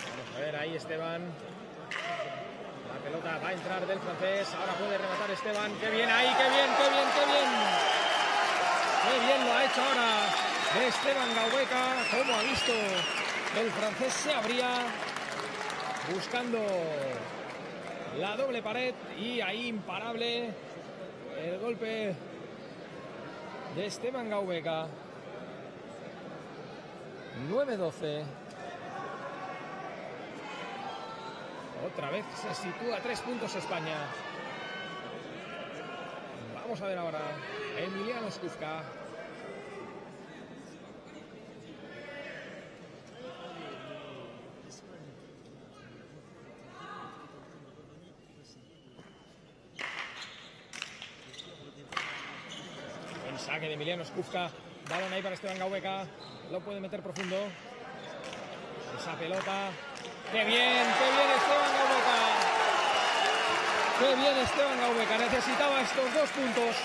Vamos a ver ahí Esteban. La pelota va a entrar del francés. Ahora puede rematar Esteban. ¡Qué bien ahí! ¡Qué bien, qué bien, qué bien! ¡Qué bien lo ha hecho ahora Esteban Gaubeca! Como ha visto el francés se abría buscando la doble pared y ahí imparable el golpe de Esteban Gaubeca. 9-12. Otra vez se sitúa a 3 puntos España. Vamos a ver ahora Emiliano Skufka. Buen saque de Emiliano Skufka. Balón ahí para Esteban Gaubeca. Lo puede meter profundo. Esa pelota. ¡Qué bien! ¡Qué bien Esteban Gaubeca! ¡Qué bien Esteban Gaubeca! Necesitaba estos 2 puntos.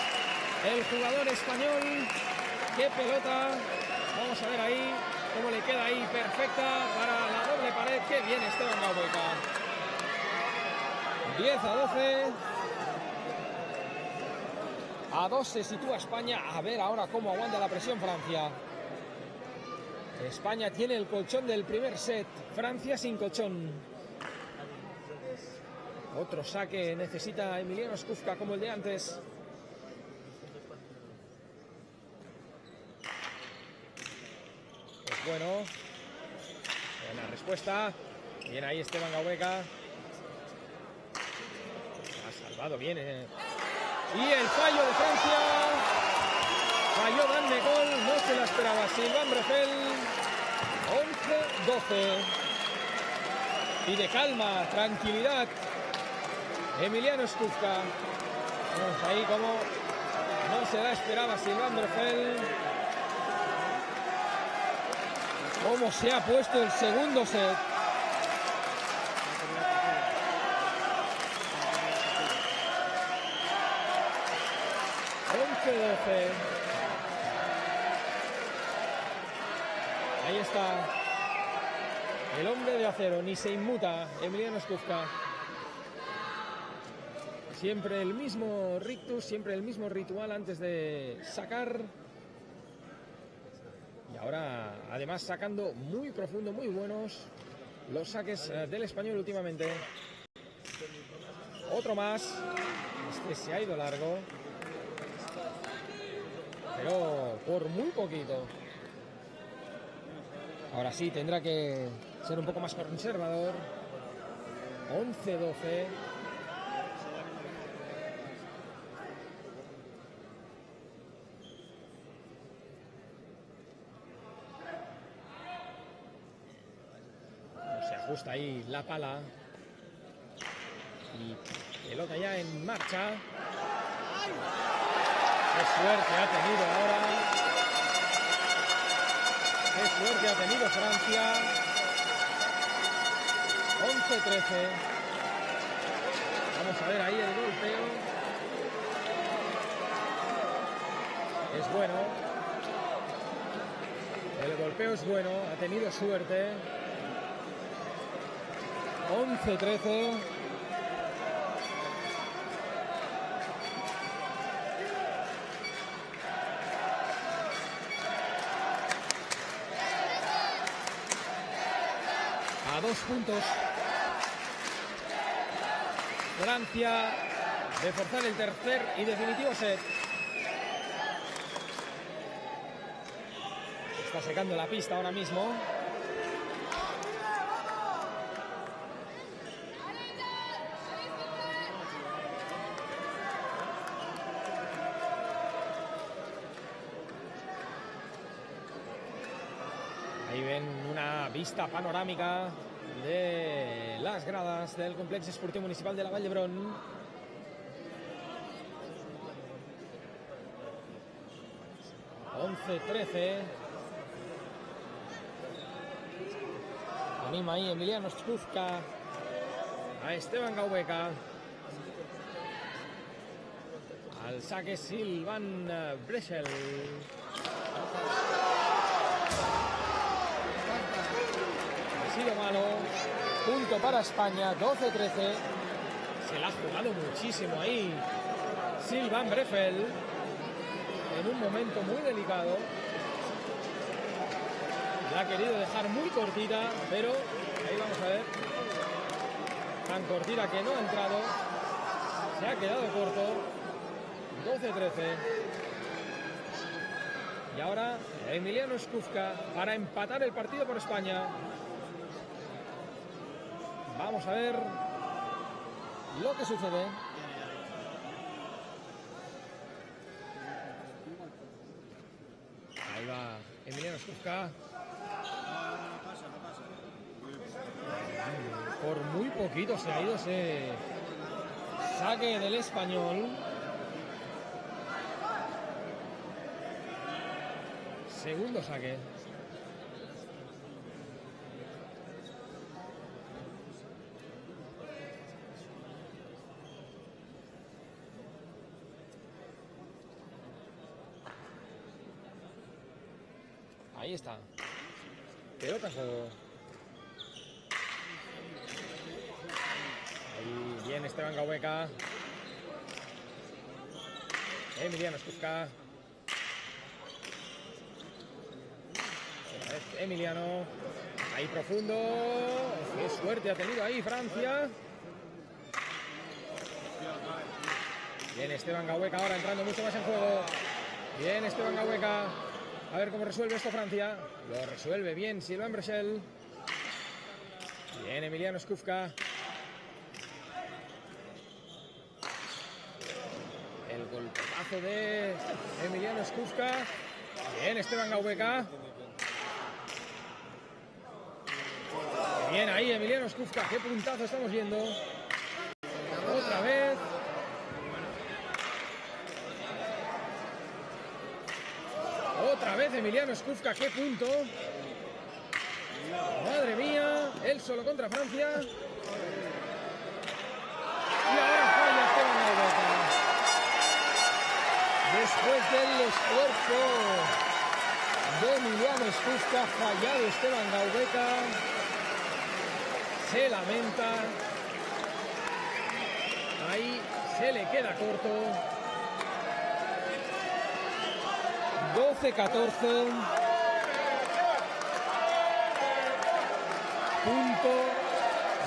El jugador español. ¡Qué pelota! Vamos a ver ahí cómo le queda ahí. Perfecta para la doble pared. ¡Qué bien Esteban Gaubeca! 10-12. A 2 se sitúa España. A ver ahora cómo aguanta la presión Francia. España tiene el colchón del primer set. Francia sin colchón. Otro saque necesita Emiliano Skufka como el de antes. Pues bueno. Buena respuesta. Bien ahí Esteban Gaubeca. Ha salvado bien. Y el fallo de Francia. Falló Dan de gol, no se la esperaba Sylvain Brefel. 11-12. Pide calma, tranquilidad. Emiliano Skufka. Vemos ahí como no se la esperaba Sylvain Brefel. Cómo se ha puesto el segundo set. Ahí está el hombre de acero, ni se inmuta, Emiliano Skufka. Siempre el mismo rictus, siempre el mismo ritual antes de sacar. Y ahora, además, sacando muy profundo, muy buenos los saques del español últimamente. Otro más. Este se ha ido largo. Pero por muy poquito. Ahora sí, tendrá que ser un poco más conservador. 11-12. Se ajusta ahí la pala. Y pelota ya en marcha. ¡Qué suerte ha tenido ahora! ¡Qué suerte ha tenido Francia! 11-13. Vamos a ver ahí el golpeo. Es bueno. El golpeo es bueno. Ha tenido suerte. 11-13. a 2 puntos. Francia de forzar el tercer y definitivo set. Está secando la pista ahora mismo. Ahí ven una vista panorámica de las gradas del Complejo Esportiu Municipal de la Vall d'Hebron. (11-13). Anima ahí Emiliano Skufka a Esteban Gaubeca. Al saque Silvan Breschel. Ha sido malo. Punto para España, 12-13. Se la ha jugado muchísimo ahí Silvan Breschel en un momento muy delicado. La ha querido dejar muy cortita, pero ahí vamos a ver. Tan cortita que no ha entrado. Se ha quedado corto. 12-13. Y ahora Emiliano Skufka para empatar el partido por España. Vamos a ver lo que sucede. Ahí va Emiliano Skufka. Por muy poquito se ha ido ese saque del español. Segundo saque. Ahí está. Pelota en juego. Ahí bien Esteban Gaubeca. Emiliano Skufka. Emiliano. Ahí profundo. Qué suerte ha tenido ahí Francia. Bien Esteban Gaubeca ahora entrando mucho más en juego. Bien Esteban Gaubeca. A ver cómo resuelve esto Francia. Lo resuelve bien Silvan Breschel. Bien Emiliano Skufka. El golpetazo de Emiliano Skufka. Bien Esteban Gaubeca. Bien ahí Emiliano Skufka. Qué puntazo estamos viendo. Otra vez. Otra vez Emiliano Skufka, qué punto. Madre mía, él solo contra Francia. Y ahora falla Esteban Gaubeca. Después del esfuerzo de Emiliano Skufka, fallado Esteban Gaubeca. Se lamenta. Ahí se le queda corto. 12-14. Punto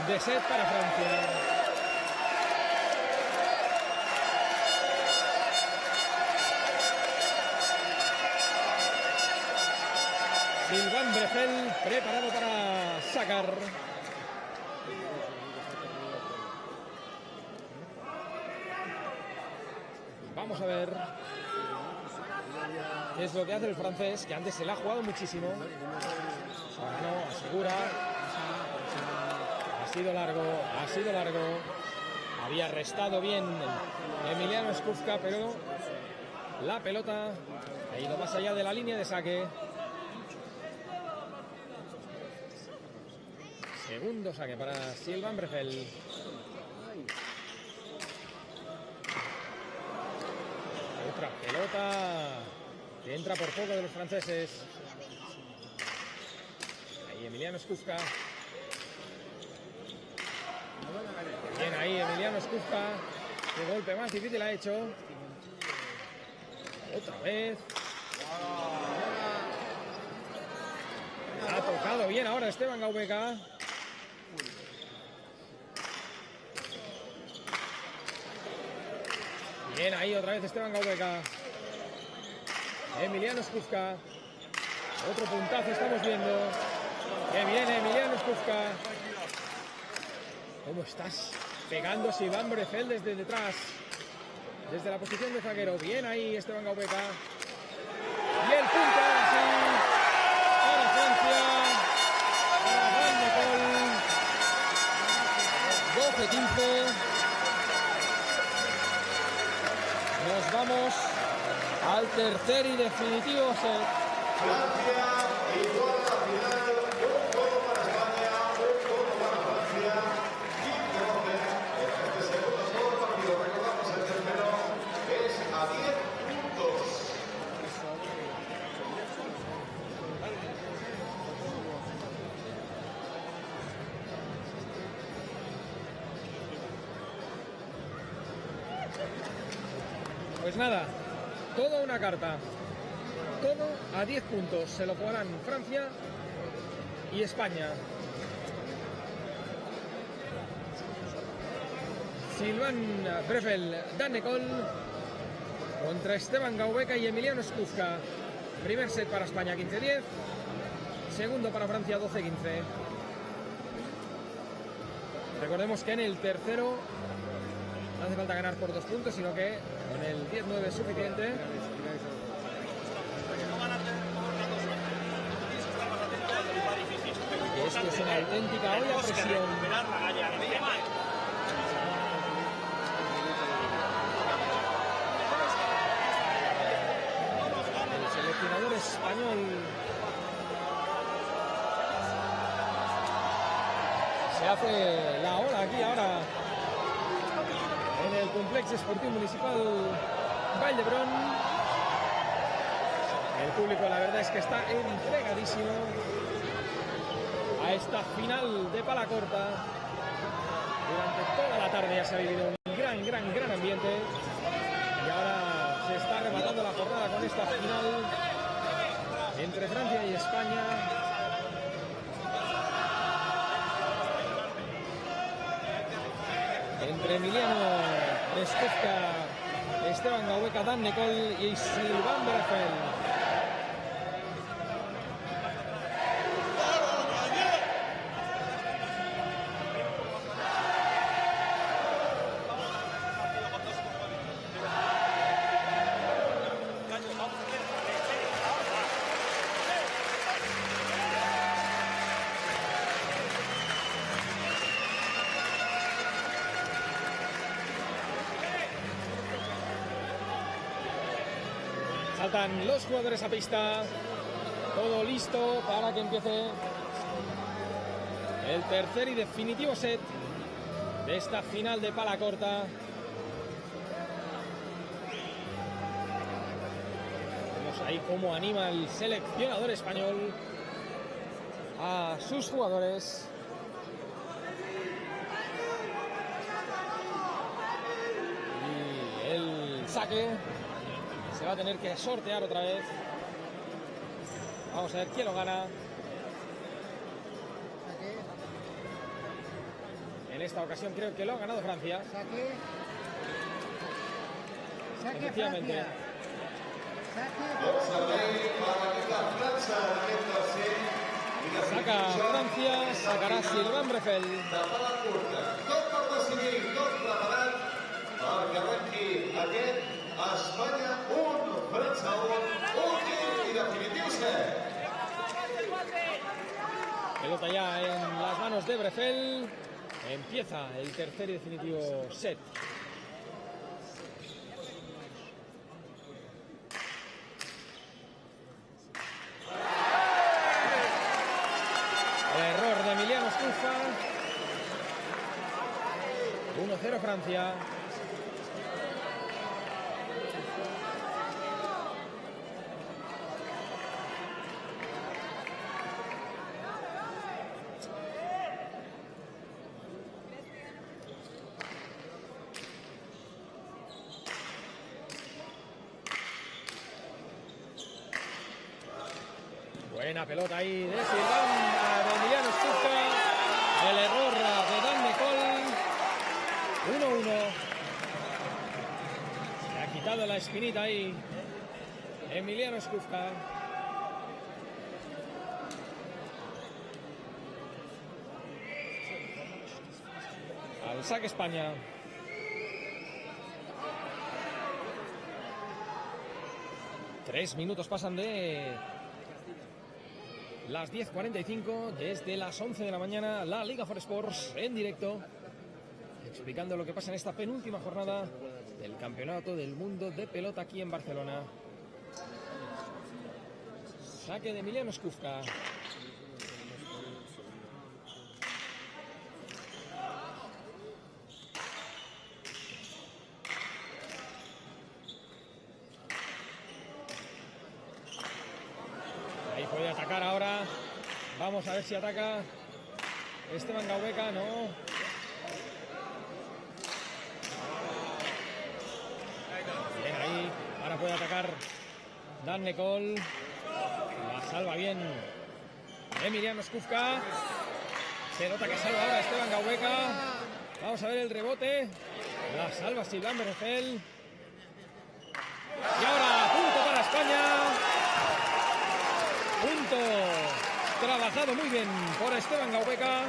de set para Francia. Silvan Breschel preparado para sacar. Vamos a ver qué es lo que hace el francés, que antes se la ha jugado muchísimo. Ahora no, asegura. Ha sido largo, ha sido largo. Había restado bien Emiliano Skufka, pero la pelota ha ido más allá de la línea de saque. Segundo saque para Silvan Breschel. Otra pelota que entra por poco de los franceses. Ahí Emiliano Skufka. Bien ahí Emiliano Skufka. Qué golpe más difícil ha hecho. Otra vez. Ha tocado bien ahora Esteban Gaubeca. Bien, ahí otra vez Esteban Gaubeka. Emiliano Skuzka. Otro puntazo estamos viendo. Que viene Emiliano Skuzka. ¿Cómo estás pegándose Iván Brefel desde detrás? Desde la posición de zaguero. Bien ahí Esteban Gaubeka. Y el punto ahora sí. Para Francia. Para Van de Col. 12-15. Nos vamos al tercer y definitivo set. Francia igual a la final, un gol para España, un gol para Francia, 15-12 en este segundo todo partido. Recordamos el tercero es a 10 puntos. Pues nada, toda una carta. Todo a 10 puntos. Se lo jugarán Francia y España. Sylvain Brefel, Dan Ecole contra Esteban Gaubeka y Emiliano Skuzka. Primer set para España 15-10. Segundo para Francia 12-15. Recordemos que en el tercero no hace falta ganar por 2 puntos, sino que con el 10-9 es suficiente. Esto es una auténtica olla a presión. El seleccionador español se hace la ola aquí ahora en el Complex Esportivo Municipal Vall d'Hebron. El público, la verdad es que está entregadísimo a esta final de pala corta. Durante toda la tarde ya se ha vivido un gran ambiente y ahora se está rematando la jornada con esta final entre Francia y España. Entre Emiliano Skuzka, Esteban Gaubeka, Dan Ecole y Sylvain Brefel. Saltan los jugadores a pista, todo listo para que empiece el tercer y definitivo set de esta final de pala corta. Vemos ahí cómo anima el seleccionador español a sus jugadores. Y el saque se va a tener que sortear otra vez. Vamos a ver quién lo gana. En esta ocasión creo que lo ha ganado Francia. Efectivamente. Saca Francia, sacará Sylvain Brefel. A Espanya, un, França, un, últim i definitiu set. Pelota ya en las manos de Brefel. Empieza el tercer y definitivo set. El error de Emiliano Skuzka. 1-0 Francia. Buena pelota ahí de Sylvain, de Emiliano Skuzka. El error de Dan Ecole. 1-1. esquinita ahí. Emiliano Skufka. Al saque España. Tres minutos pasan de las 10:45 desde las 11 de la mañana. La Liga for Sports en directo, explicando lo que pasa en esta penúltima jornada del Campeonato del Mundo de Pelota aquí en Barcelona. Saque de Emiliano Skufka. Ahí puede atacar ahora. Vamos a ver si ataca Esteban Gaubeca. No. Bien ahí. Ahora puede atacar Dan Nicol. La salva bien Emiliano Skufka. Se nota que salva ahora Esteban Gaubeca. Vamos a ver el rebote. La salva Sylvain Berrefel. Y ahora punto para España. Punto trabajado muy bien por Esteban Gaubeca.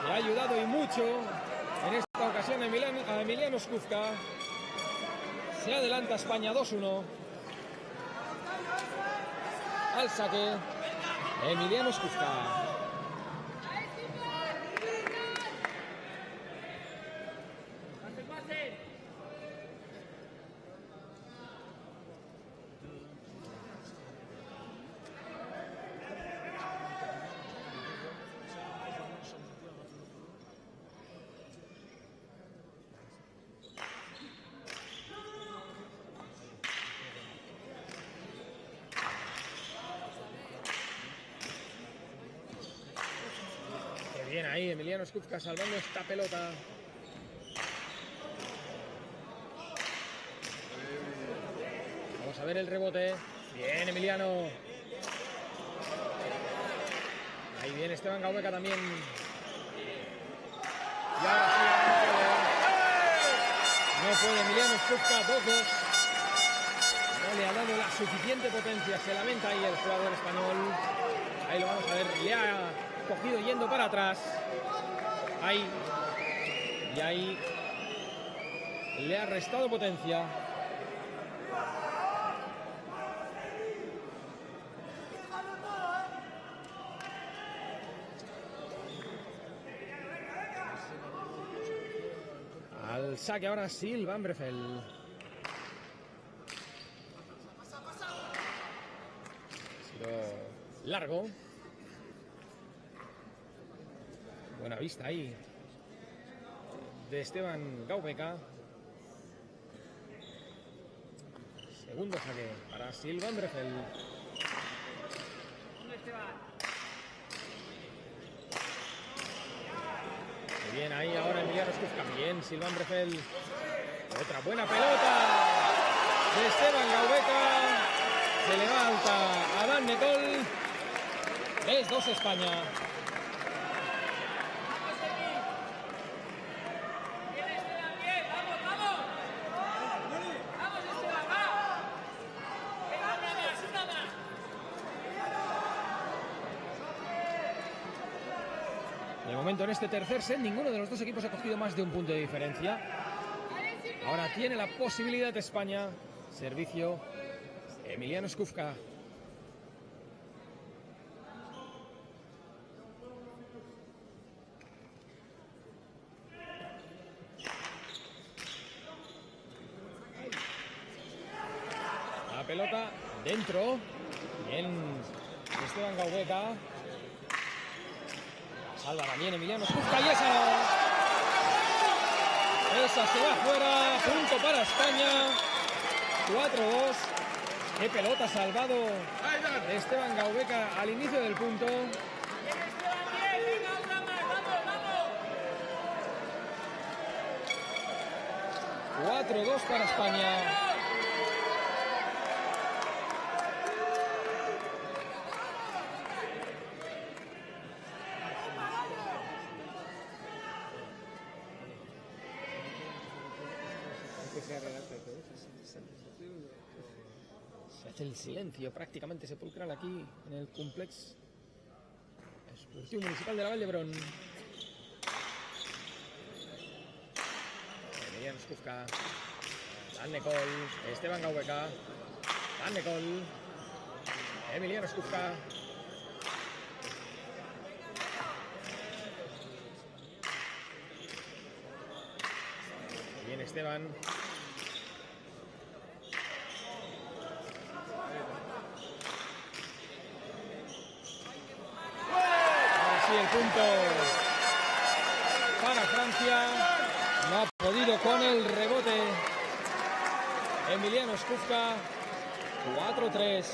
Le ha ayudado y mucho en esta ocasión a Emiliano Skufka. Se adelanta España 2-1. Al saque Emiliano Skufka. Bien ahí, Emiliano Skufka salvando esta pelota. Vamos a ver el rebote. Bien, Emiliano. Ahí viene Esteban Gaubeca también. Y ahora sí, no puede Emiliano Skufka, 2-2. No le ha dado la suficiente potencia. Se lamenta ahí el jugador español. Ahí lo vamos a ver. Le ha cogido yendo para atrás. Ahí. Y ahí le ha restado potencia. Al saque ahora Sylvain Berrefel. Ha sido largo. Buena vista ahí de Esteban Gaubeca. Segundo saque para Sylvain Berrefel. Muy bien ahí ahora Emiliano Skufka. Bien, Sylvain Berrefel. Otra buena pelota de Esteban Gaubeca. Se levanta a Dan Nicol. 3-2 España. De momento en este tercer set ninguno de los dos equipos ha cogido más de un punto de diferencia. Ahora tiene la posibilidad de España. Servicio Emiliano Skufka. La pelota dentro. Bien Esteban Gaubeca. Salva también Emiliano Skufka y esa se va fuera. Punto para España. 4-2. Qué pelota salvado Esteban Gaubeca al inicio del punto. 4-2 para España. Se hace el silencio prácticamente sepulcral aquí en el complex esportiu municipal de la Vall d'Hebron. Emiliano Skufka, Dan Nicol, Esteban Gaubeca, Dan Nicol, Emiliano Skufka. Bien Esteban. El punto para Francia, no ha podido con el rebote Emiliano Skufka. 4-3.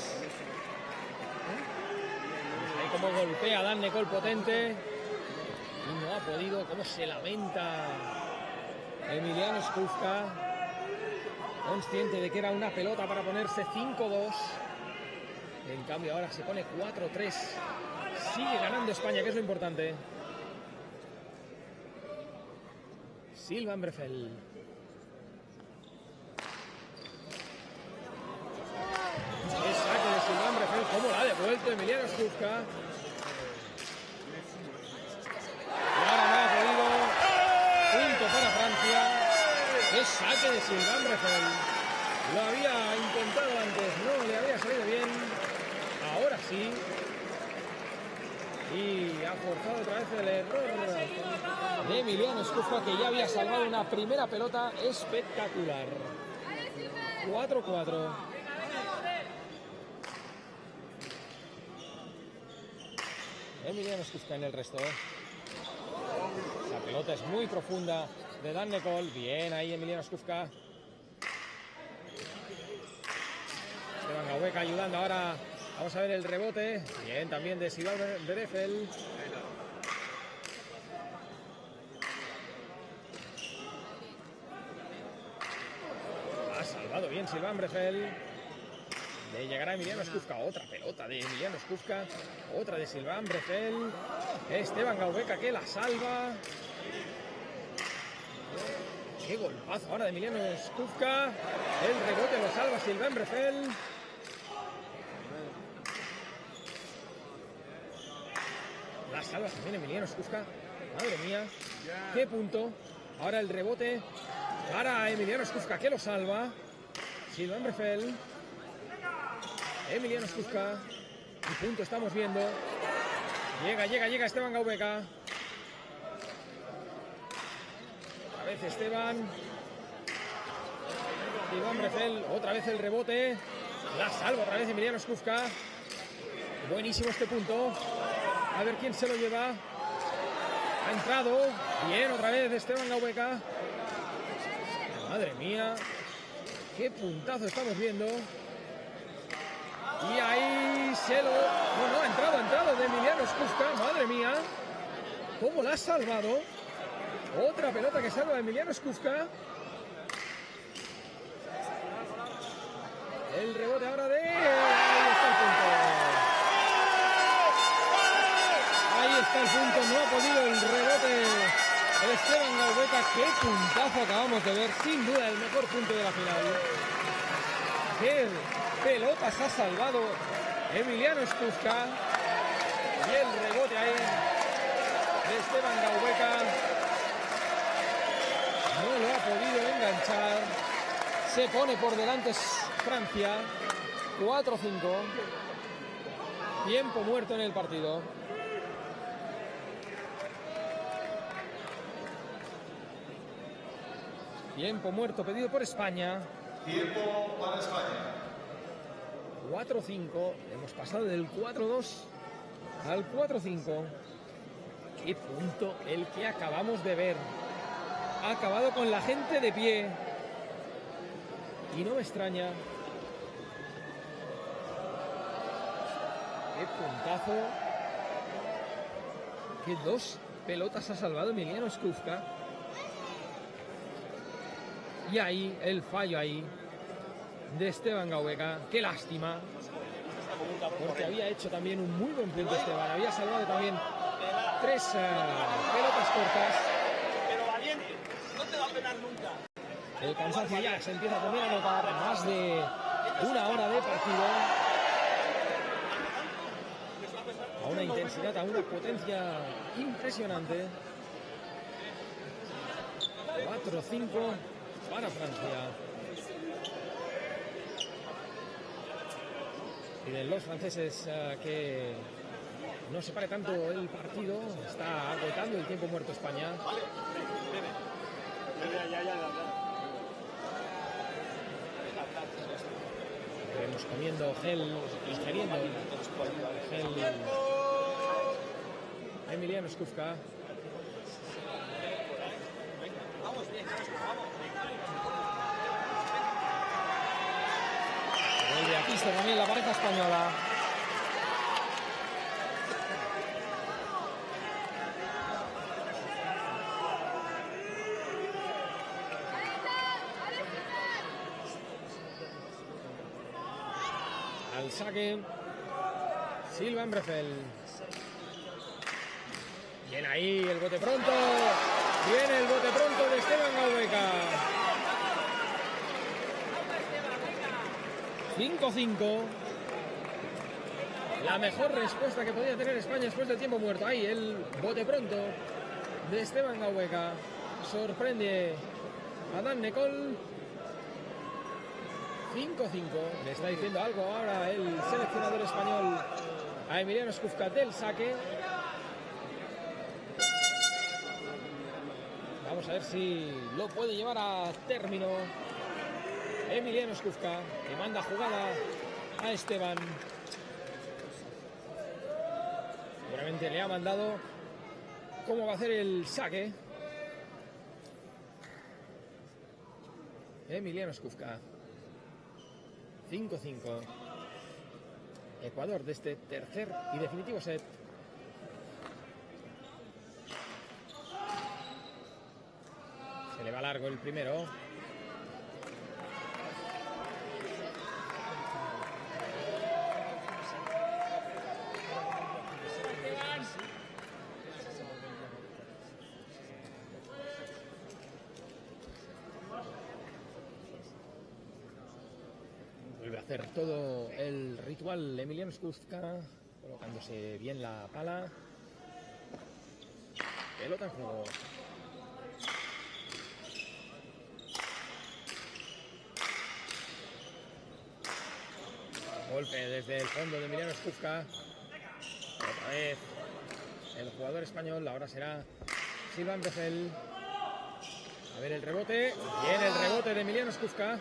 Ahí como golpea Dan Nicol potente y no ha podido. Como se lamenta Emiliano Skufka, consciente de que era una pelota para ponerse 5-2. En cambio ahora se pone 4-3. Sigue ganando España, que es lo importante. Sylvain Brefel. El saque de Sylvain Brefel, cómo la ha devuelto Emiliano Skufka. Y ahora no ha podido. Punto para Francia. El saque de Sylvain Brefel. Lo había intentado antes, no le había salido bien. Ahora sí. Y ha forzado otra vez el error de Emiliano Skufka, que ya había salvado una primera pelota espectacular. 4-4. Emiliano Skufka en el resto. La pelota es muy profunda de Dan Nicol. Bien ahí Emiliano Skufka. Esteban Gaubeca ayudando ahora. Vamos a ver el rebote. Bien, también de Sylvain Brefel. Ha salvado bien Sylvain Brefel. Le llegará Emiliano Skufka. Otra pelota de Emiliano Skufka. Otra de Sylvain Brefel. Esteban Gaubeca que la salva. Qué golpazo ahora de Emiliano Skufka. El rebote lo salva Sylvain Brefel. La salva también Emiliano Skufka. Madre mía. Qué punto. Ahora el rebote para Emiliano Skufka, que lo salva. Sylvain Brefel. Emiliano Skufka. Y punto estamos viendo. Llega Esteban Gaubeca. Otra vez Esteban. Sylvain Brefel. Otra vez el rebote. La salva otra vez Emiliano Skufka. Buenísimo este punto. A ver quién se lo lleva. Ha entrado. Bien, otra vez Esteban Gaubeca. Madre mía. Qué puntazo estamos viendo. Y ahí se lo... No, ha entrado de Emiliano Skufka. Madre mía. ¿Cómo la ha salvado? Otra pelota que salva a Emiliano Skufka. El rebote ahora de... Ahí está el punto. Ahí está el punto, no ha podido el rebote Esteban Gaubeca. Qué puntazo acabamos de ver, sin duda el mejor punto de la final. Qué pelotas ha salvado Emiliano Skufka. Y el rebote ahí de Esteban Gaubeca no lo ha podido enganchar. Se pone por delante Francia. 4-5. Tiempo muerto en el partido. Tiempo muerto pedido por España. Tiempo para España. 4-5. Hemos pasado del 4-2 al 4-5. Qué punto el que acabamos de ver. Ha acabado con la gente de pie. Y no me extraña. Qué puntazo. Qué dos pelotas ha salvado Emiliano Skufka. Y ahí, el fallo ahí de Esteban Gaubeca. Qué lástima. Porque había hecho también un muy buen punto Esteban. Había salvado también 3 pelotas cortas. Pero valiente, no te va a penar nunca. El cansancio ya se empieza también a notar, más de una hora de partido. A una intensidad, a una potencia impresionante. 4-5 para Francia. Piden los franceses que no se pare tanto el partido. Está agotando el tiempo muerto España. Vemos comiendo gel, ingiriendo gel Emiliano Skufka. Vuelve a pista también la pareja española. Al saque Sylvain Breffel. Bien ahí el bote pronto. Viene el bote pronto de Esteban Gaubeca. 5-5. La mejor respuesta que podía tener España después del tiempo muerto. Ahí el bote pronto de Esteban Gaubeca. Sorprende a Dan Nicol. 5-5. Le está diciendo algo ahora el seleccionador español a Emiliano Skufka del saque. Vamos a ver si lo puede llevar a término Emiliano Skufka, que manda jugada a Esteban. Seguramente le ha mandado cómo va a hacer el saque Emiliano Skufka. 5-5. Ecuador de este tercer y definitivo set. Se le va largo el primero. Vuelve a hacer todo el ritual Emiliano Skufka, colocándose bien la pala. Pelota en juego. Golpe desde el fondo de Emiliano Skufka. Otra vez el jugador español, ahora será Sylvain Breffel. A ver el rebote. Bien el rebote de Emiliano Skufka.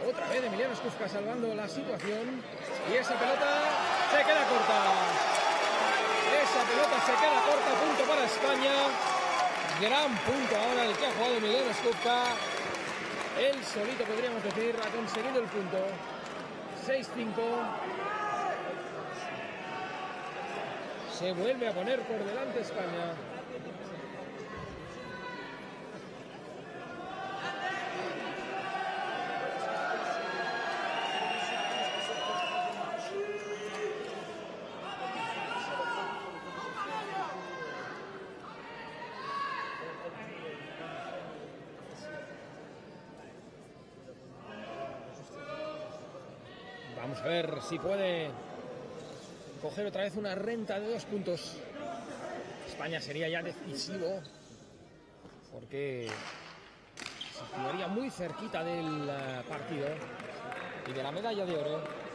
Otra vez Emiliano Skufka salvando la situación. Y esa pelota se queda corta. Esa pelota se queda corta. Punto para España. Gran punto ahora el que ha jugado Emiliano Skufka. Él solito, podríamos decir, ha conseguido el punto. 6-5. Se vuelve a poner por delante España. Vamos a ver si puede coger otra vez una renta de 2 puntos. España sería ya decisivo, porque se situaría muy cerquita del partido y de la medalla de oro.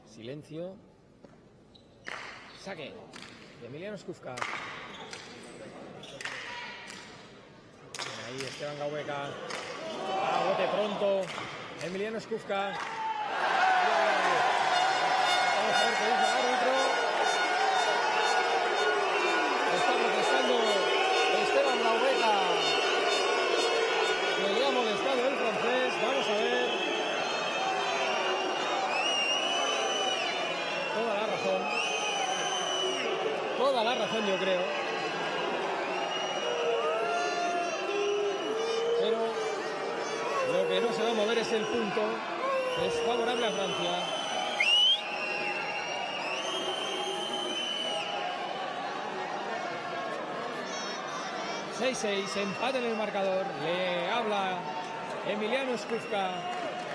Silencio. Saque de Emiliano Skufka. Ahí Esteban Gaubeca. A bote pronto. Emiliano Skufka. Vamos a ver qué dice el árbitro. Está protestando Esteban Gaubeca. Que le ha molestado el francés. Vamos a ver. Toda la razón, yo creo. que no se va a mover es el punto. Es favorable a Francia. Empate en el marcador. Le habla Emiliano Skufka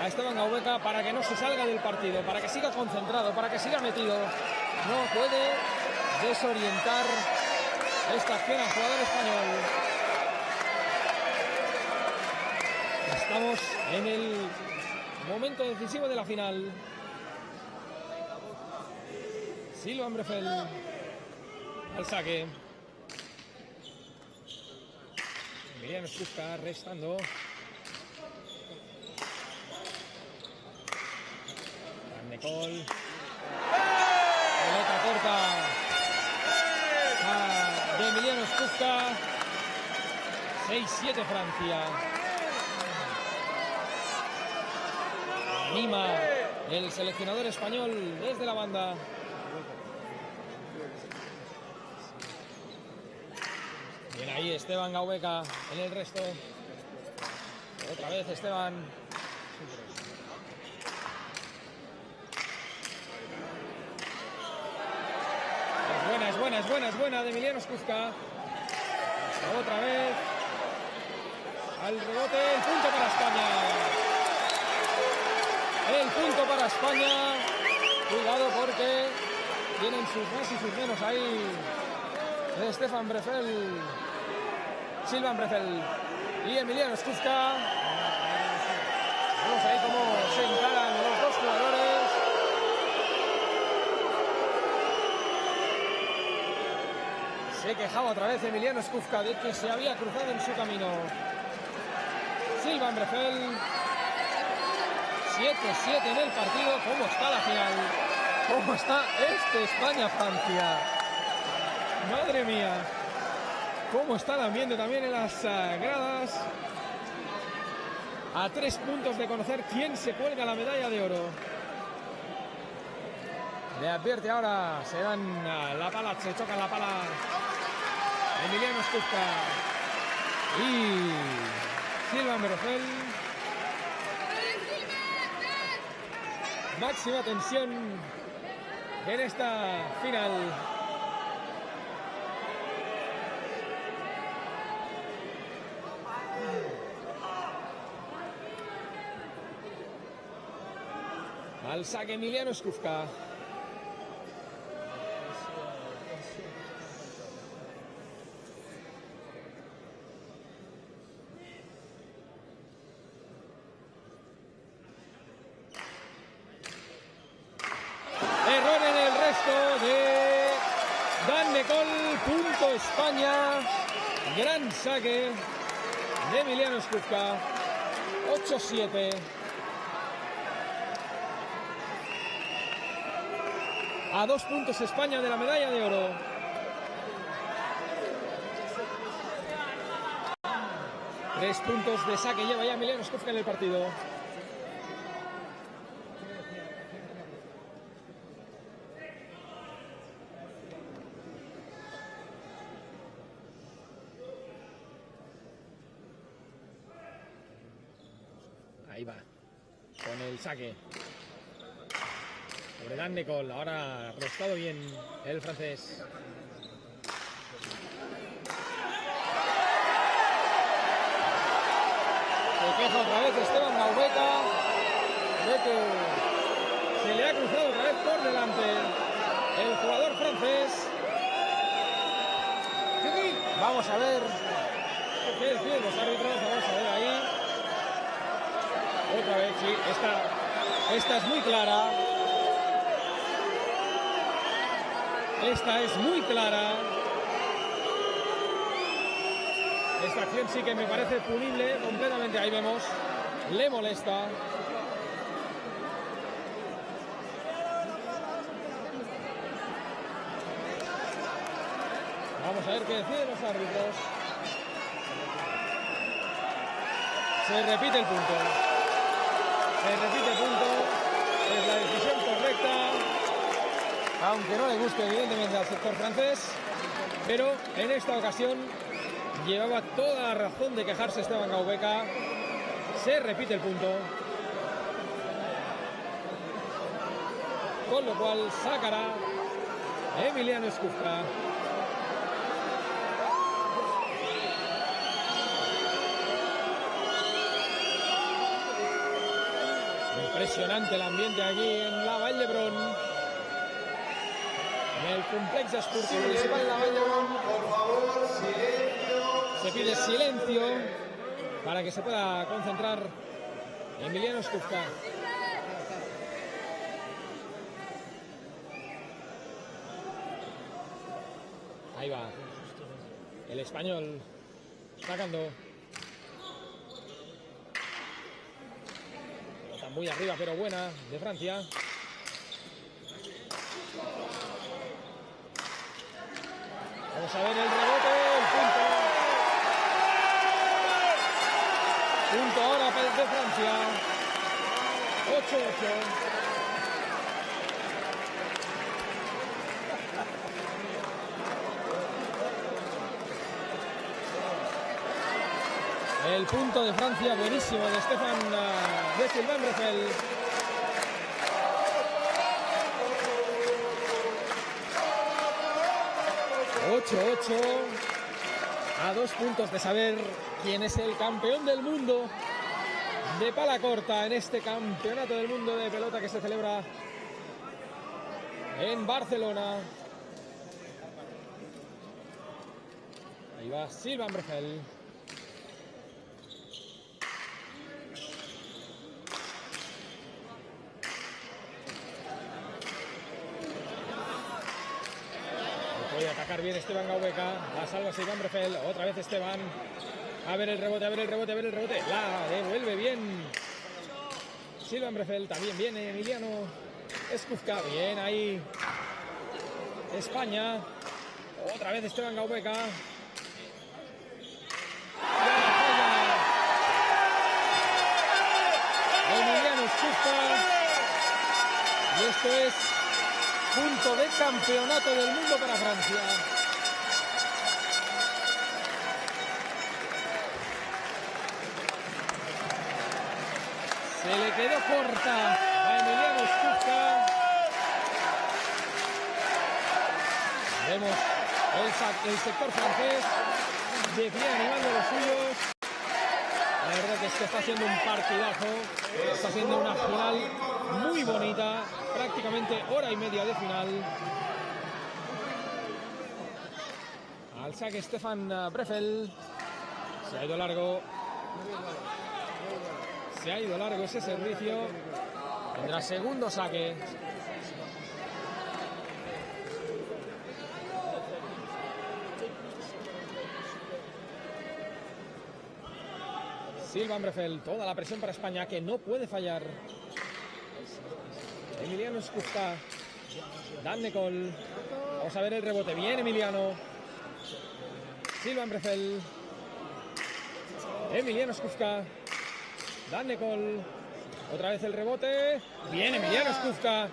a Esteban Gaubeca para que no se salga del partido, para que siga concentrado, para que siga metido. No puede desorientar esta acción al jugador español. Estamos en el momento decisivo de la final. Silvan Brefel al saque. Emiliano Skufka restando. Nicol. Pelota corta de Emiliano Skufka. 6-7 Francia. Anima el seleccionador español desde la banda. Bien ahí Esteban Gaubeca en el resto. Otra vez Esteban. Es buena de Emiliano Skufka. Otra vez. Al rebote, el punto para España. El punto para España. Cuidado porque tienen sus más y sus menos ahí. De Silvan Brefel y Emiliano Skufka. Vemos ahí cómo se encaran los dos jugadores. Se quejaba otra vez Emiliano Skufka de que se había cruzado en su camino. Silvan Brefel. 7-7 en el partido. ¿Cómo está la final? ¿Cómo está España-Francia? Madre mía. ¿Cómo está el ambiente también en las gradas? A 3 puntos de conocer quién se cuelga la medalla de oro. Le advierte ahora, se dan la pala, se chocan la pala Emiliano Skufka y Silvan Brefel. Máxima tensión en esta final. Al saque Emiliano Skufka. Error en el resto de Dan Nicol. Punto España. Gran saque de Emiliano Skufka. 8-7. A 2 puntos España de la medalla de oro. Tres puntos de saque lleva ya Emiliano Skufka en el partido. Ahí va, con el saque. Sobre Dan Nicol, ahora prestado bien el francés. Se queja otra vez Esteban Gaubeca de que se le ha cruzado otra vez por delante el jugador francés. Vamos a ver qué deciden los árbitros, vamos a ver ahí. Otra vez, sí, esta es muy clara. Esta es muy clara. Esta acción sí que me parece punible completamente. Ahí vemos, le molesta. Vamos a ver qué deciden los árbitros. Se repite el punto. Se repite el punto. Es la decisión correcta. Aunque no le guste evidentemente al sector francés, pero en esta ocasión llevaba toda la razón de quejarse Esteban Gaubeca Se repite el punto. Con lo cual sacará Emiliano Skufka. Impresionante el ambiente aquí en la Vall d'Hebron, en el complejo esportivo municipal de la Vall d'Hebron. Se pide silencio para que se pueda concentrar Emiliano Skufka. Ahí va el español sacando. Está muy arriba, pero buena de Francia. Vamos a ver el rebote, el punto. Punto ahora de Francia. 8-8. El punto de Francia, buenísimo, de Sylvain Breffel. A 2 puntos de saber quién es el campeón del mundo de pala corta en este campeonato del mundo de pelota que se celebra en Barcelona. Ahí va Sylvain Breffel. Puede atacar bien Esteban Gaubeca. La salva Sylvain Breffel. Otra vez Esteban. A ver el rebote, a ver el rebote, a ver el rebote. La devuelve bien Sylvain Breffel. También viene Emiliano Skufka. Bien ahí España. Otra vez Esteban Gaubeca. Emiliano Skufka. Y esto es punto de campeonato del mundo para Francia. Se le quedó corta a Emiliano Skufka. Vemos el sector francés de pie animando a los suyos. La verdad que está haciendo un partidazo. Está haciendo una final muy bonita. Prácticamente hora y media de final. Al saque Sylvain Breffel. Se ha ido largo. Se ha ido largo ese servicio. Tendrá segundo saque. Sylvain Breffel, toda la presión para España, que no puede fallar. Emiliano Skufka. Dan Nicol. Vamos a ver el rebote. Bien Emiliano. Sylvain Breffel. Emiliano Skufka. Dan Nicol. Otra vez el rebote. Bien Emiliano Skufka. Ha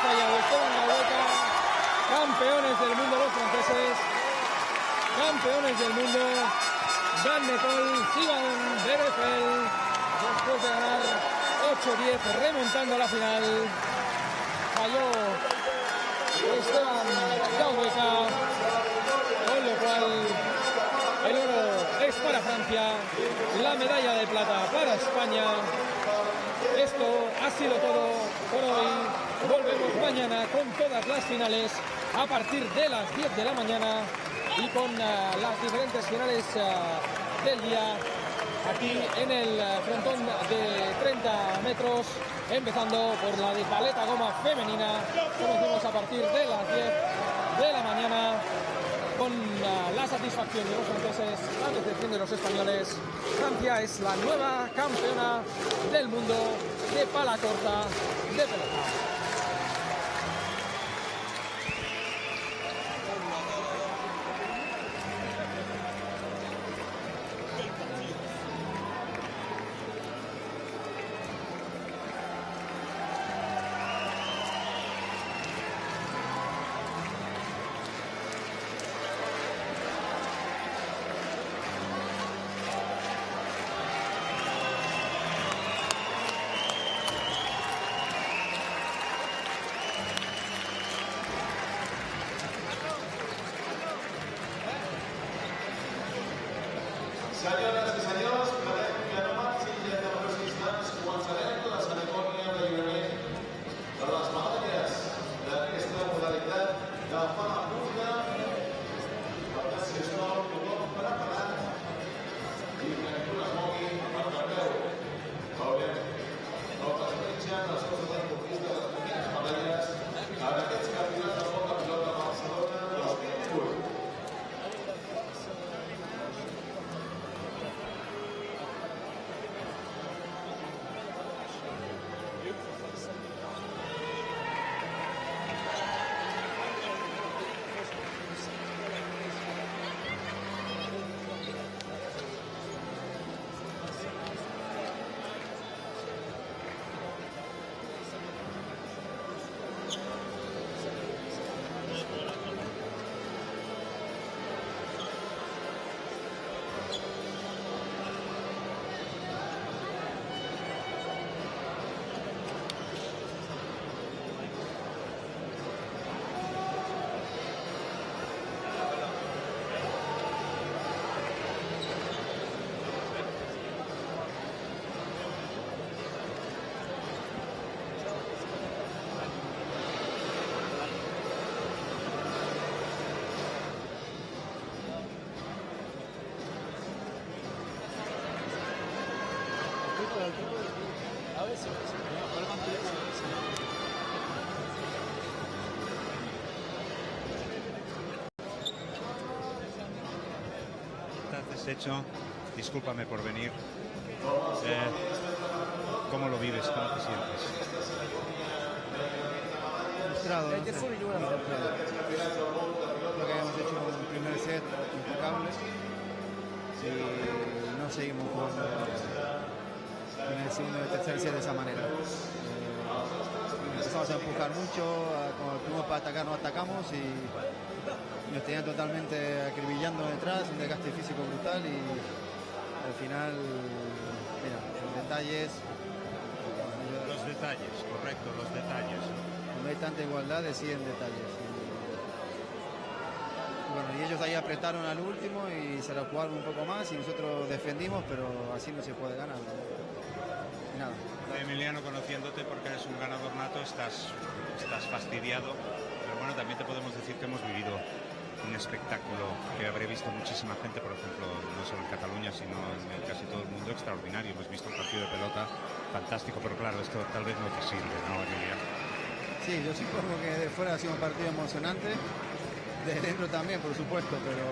fallado Esteban Gaubeca. Campeones del mundo los franceses. Campeones del mundo. Dan Nicol, Sylvain Breffel, después de ganar 8-10, remontando la final. Falló Esteban Gaubeca, con lo cual el oro es para Francia, la medalla de plata para España. Esto ha sido todo por hoy. Volvemos mañana con todas las finales a partir de las 10 de la mañana. Y con las diferentes finales del día aquí en el frontón de 30 metros, empezando por la de paleta goma femenina, como decimos, a partir de las 10 de la mañana, con la satisfacción de los franceses, la decepción de los españoles. Francia es la nueva campeona del mundo de pala corta de pelota. Estás deshecho, discúlpame por venir. ¿Cómo lo vives? ¿Cómo te sientes? Frustrado, no sé. Lo que habíamos hecho en el primer set, impecable. Y no seguimos jugando en el segundo y el tercer set de esa manera. Empezamos a empujar mucho, cuando tuvimos para atacar no atacamos y nos tenían totalmente acribillando detrás, un desgaste físico brutal y al final, mira, los detalles. Los detalles, correcto, los detalles. Cuando hay tanta igualdad deciden detalles. Bueno, y ellos ahí apretaron al último y se la jugaron un poco más y nosotros defendimos, pero así no se puede ganar. Y nada. Emiliano, conociéndote porque eres un ganador nato, estás fastidiado, pero bueno, también te podemos decir que hemos vivido un espectáculo que habré visto muchísima gente, por ejemplo, no solo en Cataluña, sino en casi todo el mundo, extraordinario. Hemos visto un partido de pelota fantástico, pero claro, esto tal vez no te sirve, ¿no, Emiliano? Sí, yo supongo que de fuera ha sido un partido emocionante, de dentro también, por supuesto, pero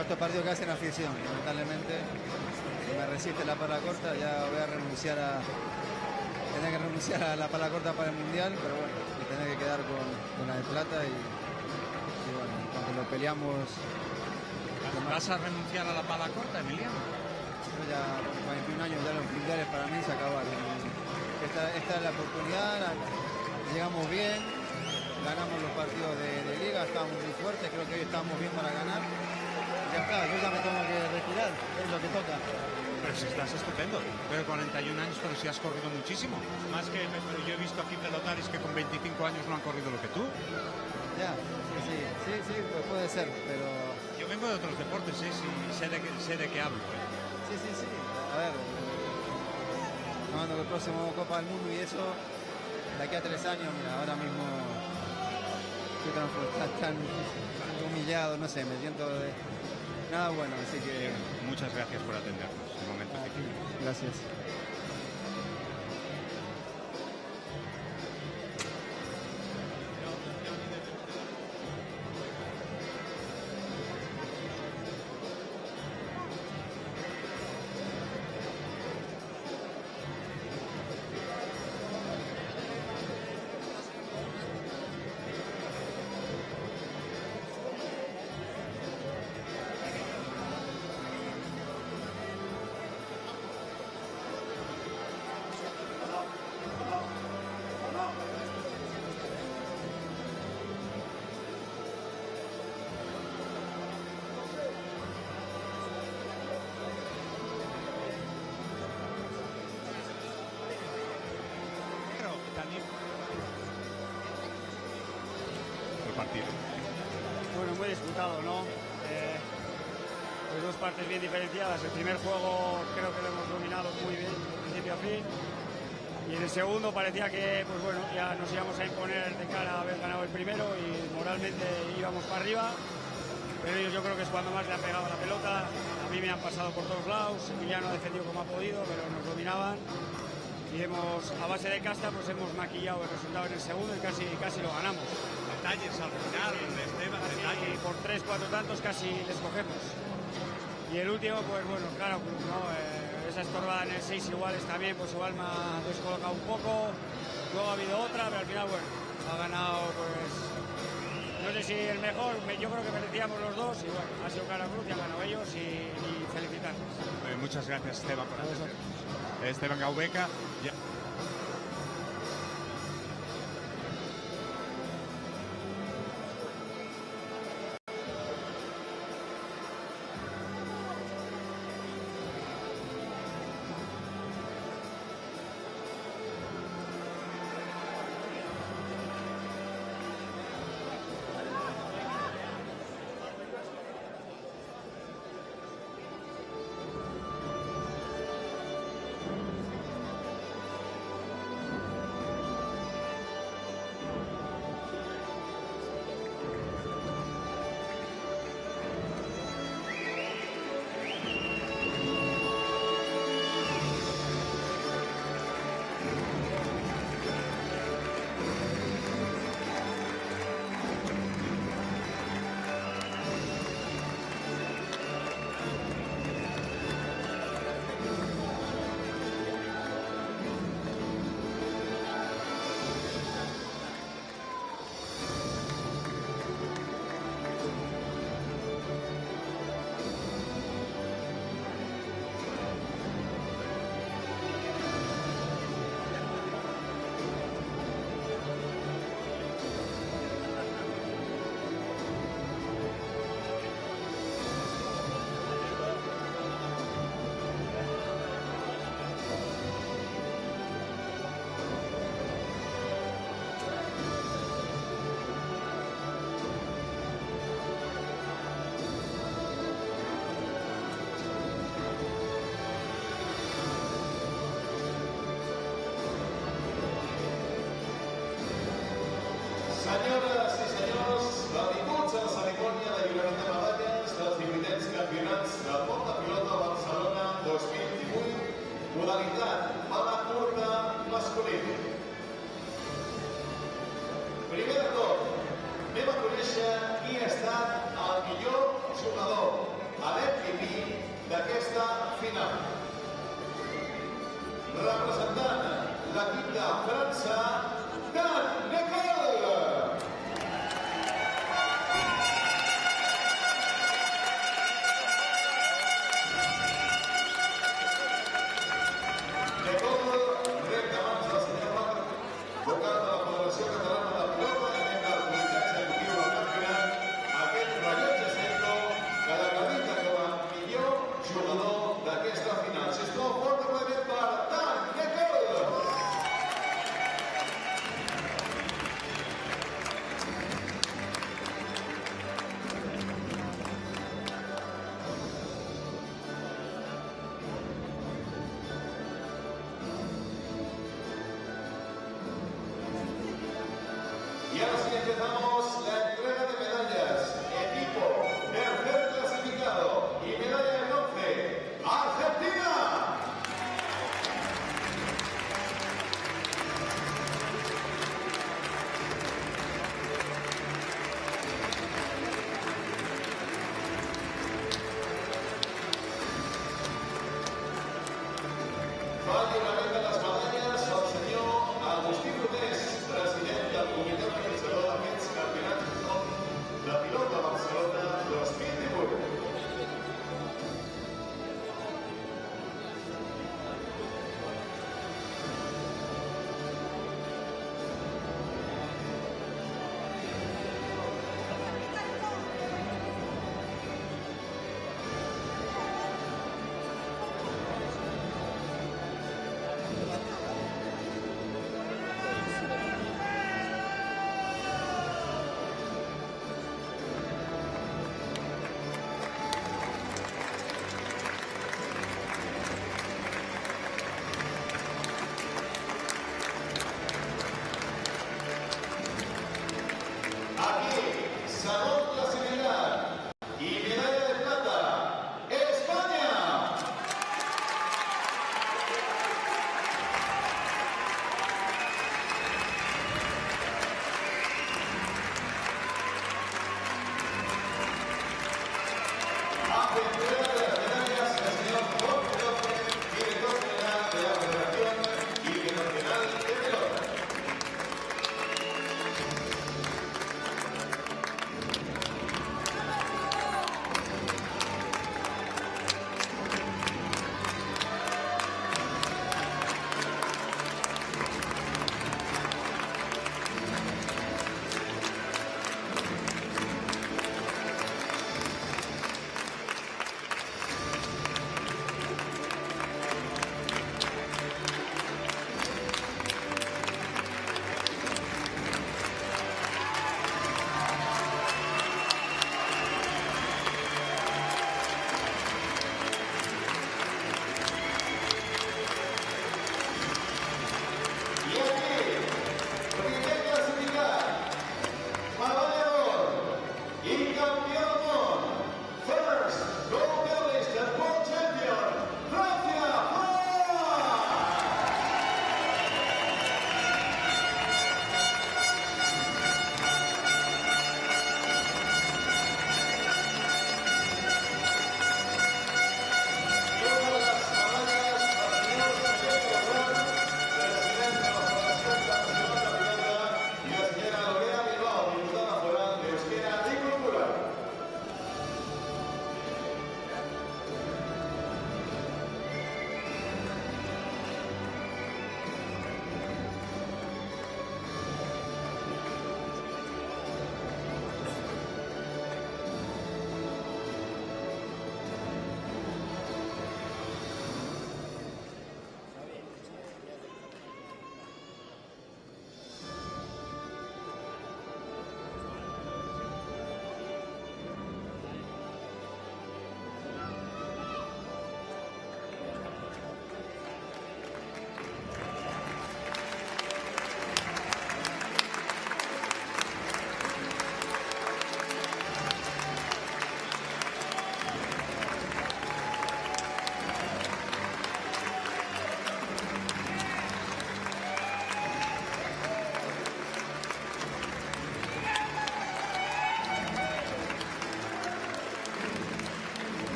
estos partidos que hacen afición, lamentablemente, si me resiste la pala corta, ya voy a renunciar tener que renunciar a la pala corta para el Mundial, pero bueno, me tendré que quedar con la de plata y bueno, cuando lo peleamos... ¿Vas a renunciar a la pala corta, Emiliano? Yo ya con 41 años, ya los mundiales para mí se acabaron. Esta es la oportunidad, llegamos bien, ganamos los partidos de liga, estábamos muy fuertes, creo que hoy estábamos bien para ganar. Ya está, yo ya me tengo que retirar, es lo que toca. Pero si estás estupendo, pero 41 años, pero si has corrido muchísimo. Más que, pero yo he visto aquí pelotaris que con 25 años no han corrido lo que tú. Ya, sí, pues puede ser, pero... Yo vengo de otros deportes, sí, sé de qué hablo. Sí, a ver, tomando el próximo Copa del Mundo y eso, de aquí a 3 años, mira, ahora mismo estoy tan humillado, no sé, me siento de... Nada bueno, así que... Muchas gracias por atendernos. En momentos difíciles. Gracias. Bueno, muy disputado, ¿no? Pues dos partes bien diferenciadas. El primer juego creo que lo hemos dominado muy bien, de principio a fin. Y en el segundo parecía que, pues bueno, ya nos íbamos a imponer de cara a haber ganado el primero y moralmente íbamos para arriba. Pero ellos yo creo que es cuando más le han pegado la pelota. A mí me han pasado por todos lados. Emiliano ha defendido como ha podido, pero nos dominaban. Y a base de casta, pues hemos maquillado el resultado en el segundo y casi lo ganamos. Detalles al final, Esteban, detalles. Y por 3-4 tantos casi les cogemos. Y el último, pues bueno, claro, ¿no? Esa estorbada en el 6 iguales también, pues igual me ha descolocado un poco. Luego ha habido otra, pero al final, bueno, ha ganado, pues, no sé si el mejor, yo creo que merecíamos los dos. Y bueno, ha sido cara cruz y han ganado ellos y felicitarles. Muchas gracias, Esteban, por atendernos. Esteban Gaubeca. Senyores i senyors, benvinguts a la cerimònia de lliurament de medalles dels 18 campionats de pont de pilota Barcelona 2018, modalitat pala curta masculí. Primer de tot, anem a conèixer qui ha estat el millor jugador, l'MVP d'aquesta final. Representant l'equip de França, Dan Nicole! Nicole, rep davant del senyor Marc, vocal de la Federació Catalana de Pilota i membre del comitè executiu del campionat, aquest rellotge centro que l'acredita com a millor jugador d'aquesta final. Sisplau, fort aplaudiment per Dan Nicole! Y ahora sí empezamos la entrega de medallas. Equipo tercer clasificado y medalla de bronce, Argentina. Va a llevar las medallas al señor Agustín Rodés, president del comitè organitzador d'aquests campionats de pilota Barcelona 2018.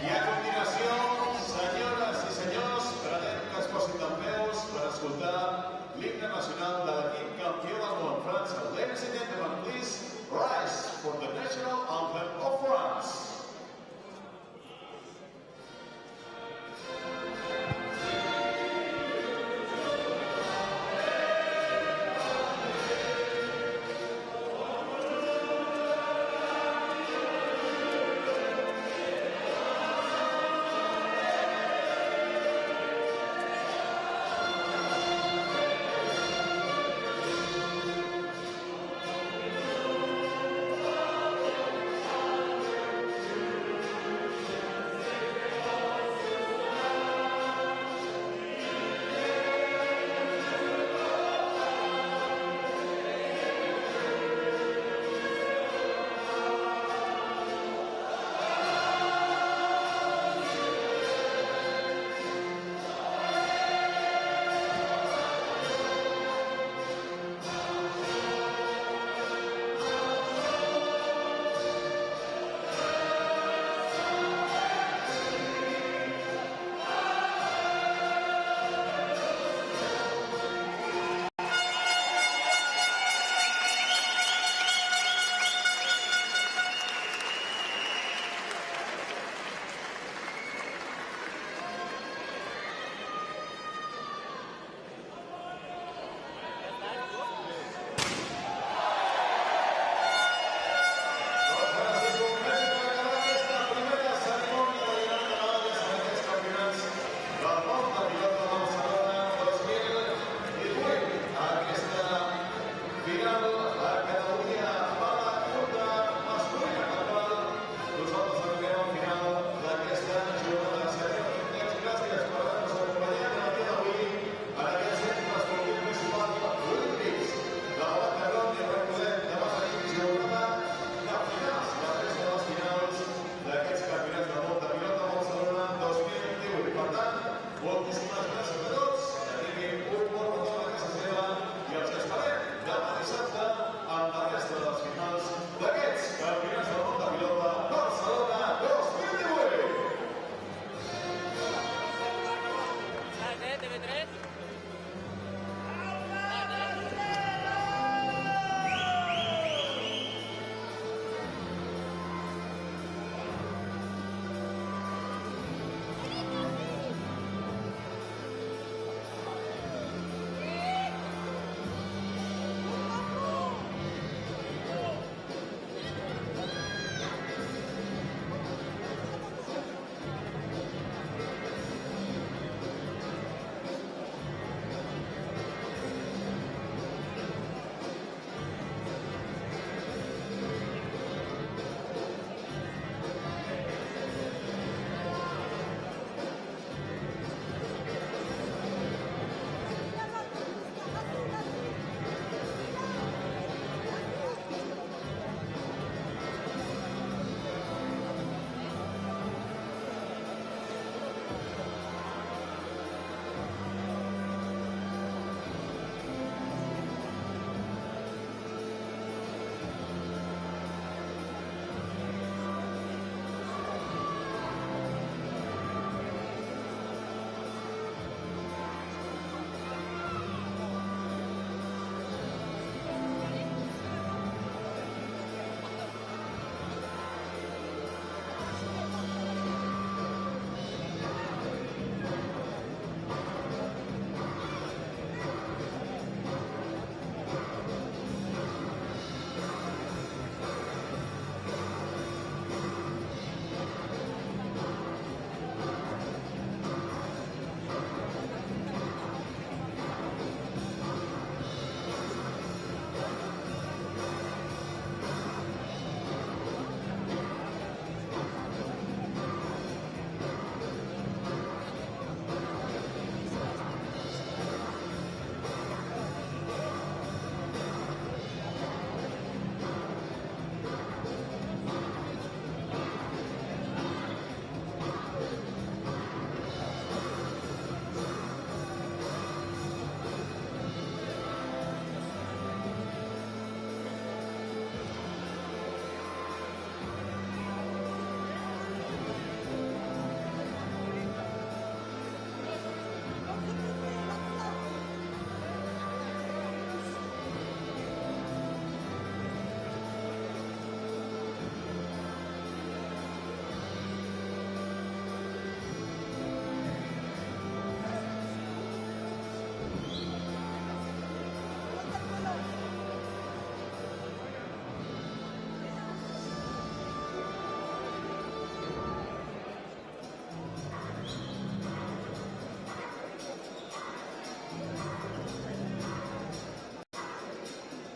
Y a